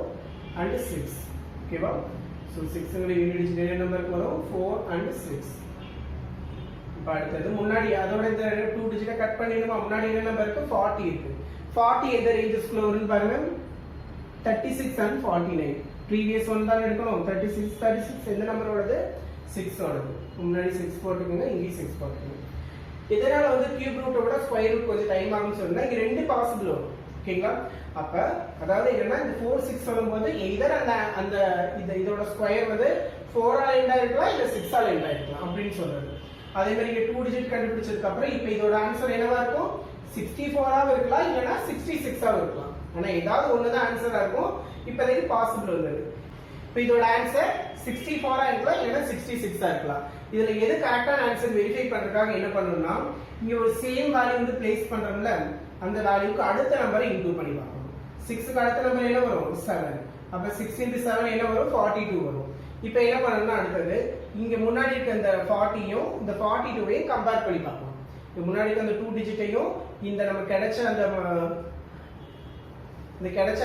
and 6. ஓகேவா? சோ 6ங்கற யூனிட் டிஜிட் என்ன நம்பருக்கு வரும்? 4 and 6. இப்ப அடுத்தது முன்னாடி அதோட இந்த 2 டிஜிட்டை கட் பண்ணிடுமா? முன்னாடி என்ன நம்பர் இருக்கு? 40 இருக்கு. 40 எந்த ரேஞ்சஸ்க்குள்ள வரும்னு பாருங்க. 36 and 49. ப்ரீவியஸ் ஒன் தான் எடுக்கணும். 36 எந்த நம்பரோடது? 6 ஓடது. முன்னாடி 6 போட்டுக்கோங்க, இங்க 6 போட்டுக்கோங்க. இதனால வந்து கியூப் ரூட்டை விட ஸ்கொயர் ரூட் கொஞ்சம் டைம் ஆகும்னு சொன்னா இங்க ரெண்டு பாசிபிள் வரும். ஓகேங்களா? அப்ப அதாவது என்னன்னா இந்த 4 6 சொல்லும்போது எய்தர் அந்த இதோட ஸ்கொயர் வந்து 4 ஆல எண்ட் ஆயிருக்கலாம், இல்ல 6 ஆல எண்ட் ஆயிருக்கலாம் அப்படின்னு சொல்றது. அதே மாதிரி இங்க 2 டிஜிட் கண்டுபிடிச்சதுக்கு அப்புறம் இப்போ இதோட ஆன்சர் என்னவா இருக்கும்? 64 ஆக இருக்கலாம், இல்லனா 66 ஆக இருக்கலாம். ஆனா ஏதாவது ஒண்ணு தான் ஆன்சரா இருக்கும். இப்போதைக்கு பாசிபிள் வந்தது. இப்போ இதோட ஆன்சர் 64 ஆ இருக்கலாம், இல்லனா 66 ஆ இருக்கலாம். இதுல எது கரெக்டான ஆன்சர் வெரிஃபை பண்றதுக்காக என்ன பண்ணனும்னா இங்க ஒரு சேம் வேல்யூ வந்து பிளேஸ் பண்றோம்ல, அந்த வேல்யூக்கு அடுத்த நம்பரை இன்க்ளூட் பண்ணி பார்க்கணும். 6 க்கு அடுத்த நம்பர் என்ன வரும்? 7. அப்ப 6 into 7 என்ன வரும்? 42 வரும். இப்போ என்ன பண்ணனும்னா அடுத்தது இங்க முன்னாடி இருக்க இந்த 40யும் இந்த 42வையும் கம்பேர் பண்ணி பார்க்கணும். இந்த முன்னாடி இருக்க அந்த 2 டிஜிட்டையும் இந்த நமக்கு கிடைச்ச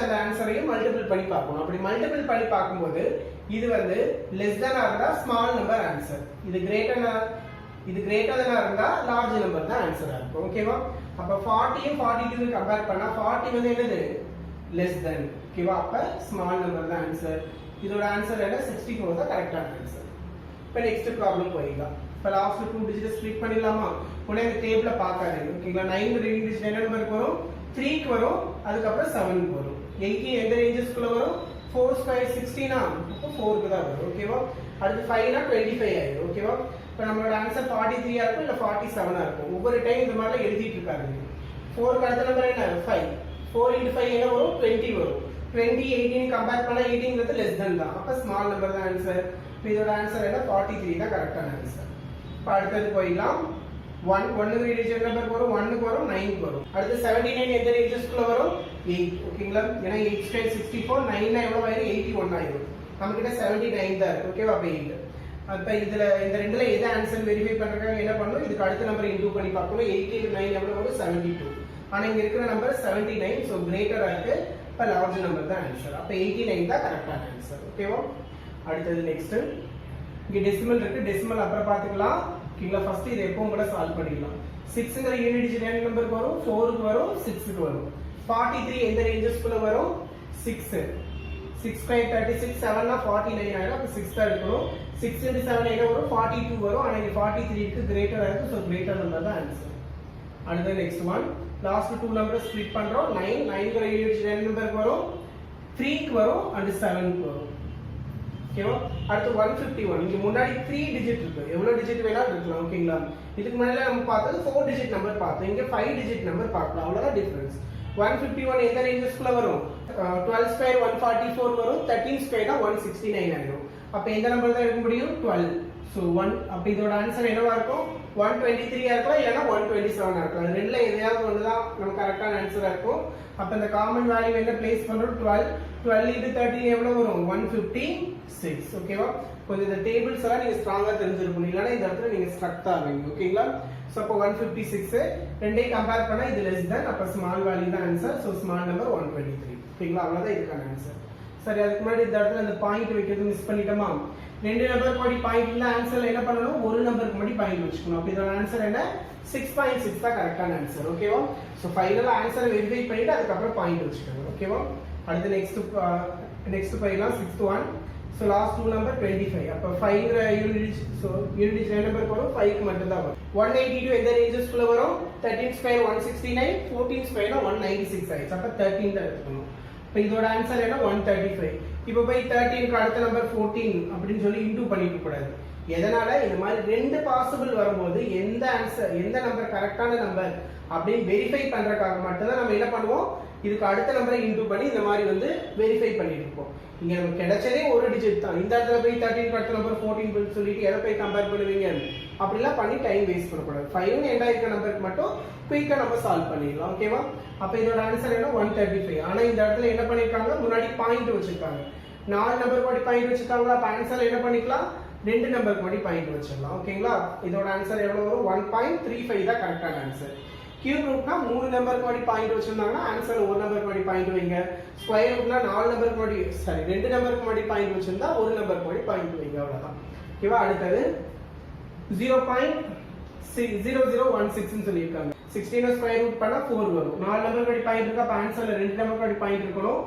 அந்த ஆன்சரையும் மல்டிபிள் பண்ணி பார்க்கணும். அப்படி மல்டிபிள் பண்ணி பார்க்கும்போது இது வந்து லெஸ் தென் ஆர் தான் ஸ்மால் நம்பர் ஆன்சர். இது கிரேட்டர் இது கிரேட்டர் தெனா இருந்தா லார்ஜ் நம்பர் தான் ஆன்சரா இருக்கும் ஓகேவா அப்ப 40 யும் 42 யும் கம்பேர் பண்ணா 40 வந்து என்னது less than ஓகேவா அப்ப ஸ்மால் நம்பர் தான் ஆன்சர் இதோட ஆன்சர் என்ன 64 தான் கரெக்டான ஆன்சர் இப்போ நெக்ஸ்ட் ப்ராப்ளம் போயிடலாம் இப்போ லாஸ்ட் 2 டிஜிட் ஸ்ப்ளிட் பண்ணிடலாமா உடனே இந்த டேபிள பார்க்காதீங்க ஓகேங்களா 9 ரீடிங் டிஜிட் என்ன நம்பருக்கு வரும் 3 க்கு வரும் அதுக்கப்புறம் 7 க்கு வரும் 18 எந்த ரேஞ்சஸ்க்குள்ள வரும் 4 ஸ்கொயர் 16 ஆ அப்போ 4 க்கு தான் வரும் ஓகேவா அடுத்து 5 னா 25 ஆயிடும் ஓகேவா இப்போ நம்மளோட ஆன்சர் 43 ஆ இருக்கும் இல்ல 47 ஆ இருக்கும் ஒவ்வொரு டைம் இந்த மாதிரி எழுதிட்டு இருக்காங்க 4 க்கு அடுத்த நம்பர் என்ன 5 4 into 5 என்ன வரும் 20 வரும் 20 18 கம்பேர் பண்ணா 18 ங்கிறது less than தான் அப்ப ஸ்மால் நம்பர் தான் ஆன்சர் இதோட ஆன்சர் என்ன 43 தான் கரெக்டான ஆன்சர் இப்போ அடுத்து போயிடலாம் 1 ரீடிஜன் நம்பர் வரும் 1 க்கு வரும் 9 க்கு வரும் அடுத்து 79 எந்த ரேஞ்சஸ்க்குள்ள வரும் 8 ஓகேங்களா ஏனா 8 ஸ்கொயர் 64 9 னா எவ்வளவு ஆயிரும் 81 ஆயிரும் நம்ம கிட்ட 79 தான் இருக்கு ஓகேவா அப்ப 8 அப்ப இதுல இந்த ரெண்டுல எது ஆன்சர் வெரிஃபை பண்றதுக்கு என்ன பண்ணனும் இதுக்கு அடுத்த நம்பர் இன்டு பண்ணி பார்க்கணும் 80 க்கு 9 எவ்வளவு வரும் 72 ஆனா இங்க இருக்கிற நம்பர் 79 சோ கிரேட்டரா இருக்கு அப்ப லார்ஜ் நம்பர் தான் ஆன்சர் அப்ப 89 தான் கரெக்டான ஆன்சர் ஓகேவா அடுத்து நெக்ஸ்ட் இங்க டெசிமல் இருக்கு டெசிமல் அப்புறம் பாத்துக்கலாம் ஓகேங்களா ஃபர்ஸ்ட் இத எப்பவும் கூட சால்வ் பண்ணிடலாம் 6 ங்கற யூனிட் டிஜிட் என்ன நம்பருக்கு வரும் 4 க்கு வரும் 6 க்கு வரும் 43 எந்த ரேஞ்சஸ்க்குள்ள வரும் 6 6 ஸ்கொயர் 36 7 னா 49 ஆயிடும் அப்ப 6 தான் எடுக்கணும் 6 into 7 என்ன வரும் 42 வரும் ஆனா இங்க 43 க்கு கிரேட்டரா இருக்கு சோ கிரேட்டர் நம்பர் தான் ஆன்சர் அடுத்து next one last 2 number split பண்றோம் 9 ங்கற யூனிட் டிஜிட் என்ன நம்பருக்கு வரும் 3 க்கு வரும் and 7 க்கு வரும் ஓகேவா அடுத்து 151 இங்க முன்னாடி 3 டிஜிட் இருக்கு எவ்வளவு டிஜிட் வேணாலும் இருக்கலாம் ஓகேங்களா இதுக்கு முன்னாடி நம்ம பார்த்தது 4 டிஜிட் நம்பர் பார்த்தோம் இங்க 5 டிஜிட் நம்பர் பார்க்கலாம் அவ்வளவுதான் டிஃபரன்ஸ் 151 எந்த ரேஞ்சஸ்க்குள்ள வரும் 12 ஸ்கொயர் 144 வரும் 13 ஸ்கொயர் 169 ஆயிடும் அப்ப எந்த நம்பர் தான் எடுக்க முடியும் 12 சோ 1 அப்ப இதோட ஆன்சர் என்னவா இருக்கும் 123 ஆ இருக்கலாம் இல்லனா 127 ஆ இருக்கலாம் ரெண்டுல எதையாவது ஒன்னு தான் நம்ம கரெக்ட்டான ஆன்சரா இருக்கும் அப்ப இந்த காமன் வேல்யூ என்ன பிளேஸ் பண்றோம் 12 into 13 எவ்வளவு வரும் 156 ஓகேவா கொஞ்சம் இந்த டேபிள்ஸ் எல்லாம் நீங்க ஸ்ட்ராங்கா தெரிஞ்சிருக்கணும் இல்லனா இந்த இடத்துல நீங்க ஸ்ட்ரக் தான் ஆவீங்க ஓகேங்களா சோ அப்ப 156 ரெண்டையும் கம்பேர் பண்ணா இது less than அப்ப ஸ்மால் வேல்யூ தான் ஆன்சர் சோ ஸ்மால் நம்பர் 123 ஓகேங்களா அவ்வளவுதான் இதுக்கான ஆன்சர் சரி அதுக்கு முன்னாடி இந்த இடத்துல அந்த பாயிண்ட் வைக்கிறது மிஸ் பண்ணிட்டோமா ரெண்டு நம்பருக்கு முன்னாடி பாயிண்ட் இல்ல ஆன்சர்ல என்ன பண்ணனும் ஒரு நம்பருக்கு முன்னாடி பாயிண்ட் வச்சுக்கணும் அப்ப இதோட ஆன்சர் என்ன 6.6 தான் கரெக்டான ஆன்சர் ஓகேவா சோ ஃபைனலா ஆன்சரை வெரிஃபை பண்ணிட்டு அதுக்கு அப்புறம் பாயிண்ட் வச்சுக்கோங்க ஓகேவா அடுத்து நெக்ஸ்ட் போயிடலாம் 6th one so last two number 25 அப்ப 5 ங்கற யூனிட் சோ யூனிட் நம்பருக்கு வரும் 5 க்கு மட்டும் தான் வரும் 182 எந்த ரேஞ்சஸ்க்குள்ள வரும் 13 ஸ்கொயர் 169 14 ஸ்கொயர் 196 ஆயிடுச்சு அப்ப 13 தான் எடுத்துக்கணும் இப்போ இதோட ஆன்சர் என்ன 135 இப்போ போய் 13 க்கு அடுத்த நம்பர் 14 அப்படினு சொல்லி இன்டு பண்ணிக்க கூடாது எதனால இந்த மாதிரி ரெண்டு பாசிபிள் வரும்போது எந்த ஆன்சர் எந்த நம்பர் கரெக்டான நம்பர் அப்படினு வெரிஃபை பண்றதுக்காக மட்டும் தான் நம்ம என்ன பண்ணுவோம் இதுக்கு அடுத்த நம்பரை இன்டு பண்ணி இந்த மாதிரி வந்து வெரிஃபை பண்ணிட்டு இருப்போம் இங்க நமக்கு கிடைச்சதே ஒரு டிஜிட் தான் இந்த இடத்துல போய் 13 க்கு அடுத்த நம்பர் 14 னு சொல்லிட்டு எதை போய் கம்பேர் பண்ணுவீங்க அப்படிலாம் பண்ணி டைம் வேஸ்ட் பண்ண கூடாது 5 னு எண்ட் ஆயிருக்க நம்பருக்கு மட்டும் குயிக்கா நம்ம சால்வ் பண்ணிடலாம் ஓகேவா அப்ப இதோட ஆன்சர் என்ன 135 ஆனா இந்த இடத்துல என்ன பண்ணிருக்காங்க முன்னாடி பாயிண்ட் வச்சிருக்காங்க 4 நம்பருக்கு முன்னாடி பாயிண்ட் வச்சிருக்காங்களா அப்ப ஆன்சர் என்ன பண்ணிக்கலாம் ரெண்டு நம்பருக்கு முன்னாடி பாயிண்ட் வச்சிடலாம் ஓகேங்களா இதோட ஆன்சர் எவ்வளவு வரும் 1.35 தான் கரெக்டான ஆன்சர் கியூப் ரூட்னா 3 நம்பருக்கு முன்னாடி பாயிண்ட் வச்சிருந்தாங்கன்னா ஆன்சர் ஒரு நம்பருக்கு முன்னாடி பாயிண்ட் வைங்க ஸ்கொயர் ரூட்னா 4 நம்பருக்கு முன்னாடி சாரி ரெண்டு நம்பருக்கு முன்னாடி பாயிண்ட் வச்சிருந்தா ஒரு நம்பருக்கு முன்னாடி பாயிண்ட் வைங்க அவ்வளவுதான் ஓகேவா அடுத்து 0.0016 னு சொல்லிருக்காங்க 16 ஸ்கொயர் ரூட் பண்ணா 4 வரும் 4 நம்பருக்கு முன்னாடி பாயிண்ட் இருக்கு அப்ப ஆன்சர்ல ரெண்டு நம்பருக்கு முன்னாடி பாயிண்ட் இருக்கணும்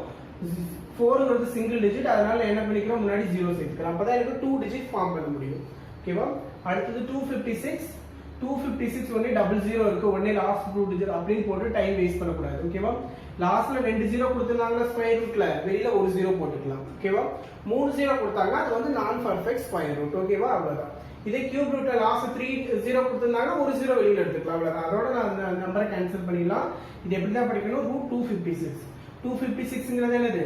4 ங்கிறது சிங்கிள் டிஜிட் அதனால என்ன பண்ணிக்கிறோம் முன்னாடி 0 சேர்த்துக்கலாம் அப்பதான் எனக்கு 2 டிஜிட் ஃபார்ம் பண்ண முடியும் ஓகேவா அடுத்து 256 ஒண்ணே 00 இருக்கு ஒண்ணே லாஸ்ட் 2 டிஜிட் அப்படினு போட்டு டைம் வேஸ்ட் பண்ண கூடாது ஓகேவா லாஸ்ட்ல ரெண்டு 0 கொடுத்திருந்தாங்க ஸ்கொயர் ரூட்ல வெளியில ஒரு 0 போட்டுக்கலாம் ஓகேவா 3 0 கொடுத்தாங்க அது வந்து நான் பெர்ஃபெக்ட் ஸ்கொயர் ரூட் ஓகேவா அவ்வளவுதான் இதே கியூப் ரூட்ல லாஸ்ட் 3 0 கொடுத்திருந்தாங்க ஒரு 0 வெளியில எடுத்துக்கலாம் அவ்வளவுதான் அதோட நான் அந்த நம்பரை கேன்சல் பண்ணிடலாம் இது எப்படி தான் படிக்கணும் √256 என்னது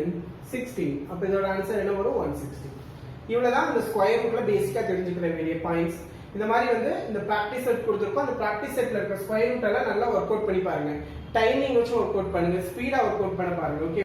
16 அப்ப இதோட ஆன்சர் என்ன வரும் 160 இவ்வளவுதான் இந்த ஸ்கொயர் ரூட்ல பேசிக்கா தெரிஞ்சுக்கிற வேண்டிய பாயிண்ட்ஸ் இந்த மாதிரி வந்து இந்த பிராக்டிஸ் செட் கொடுத்திருக்கோம் அந்த பிராக்டிஸ் செட்ல இருக்க ஸ்கொயர் ரூட் எல்லாம் நல்லா வொர்க் அவுட் பண்ணி பாருங்க டைமிங் வச்சு வொர்க் அவுட் பண்ணுங்க ஸ்பீடா வொர்க் அவுட் பண்ண பாருங்க ஓகே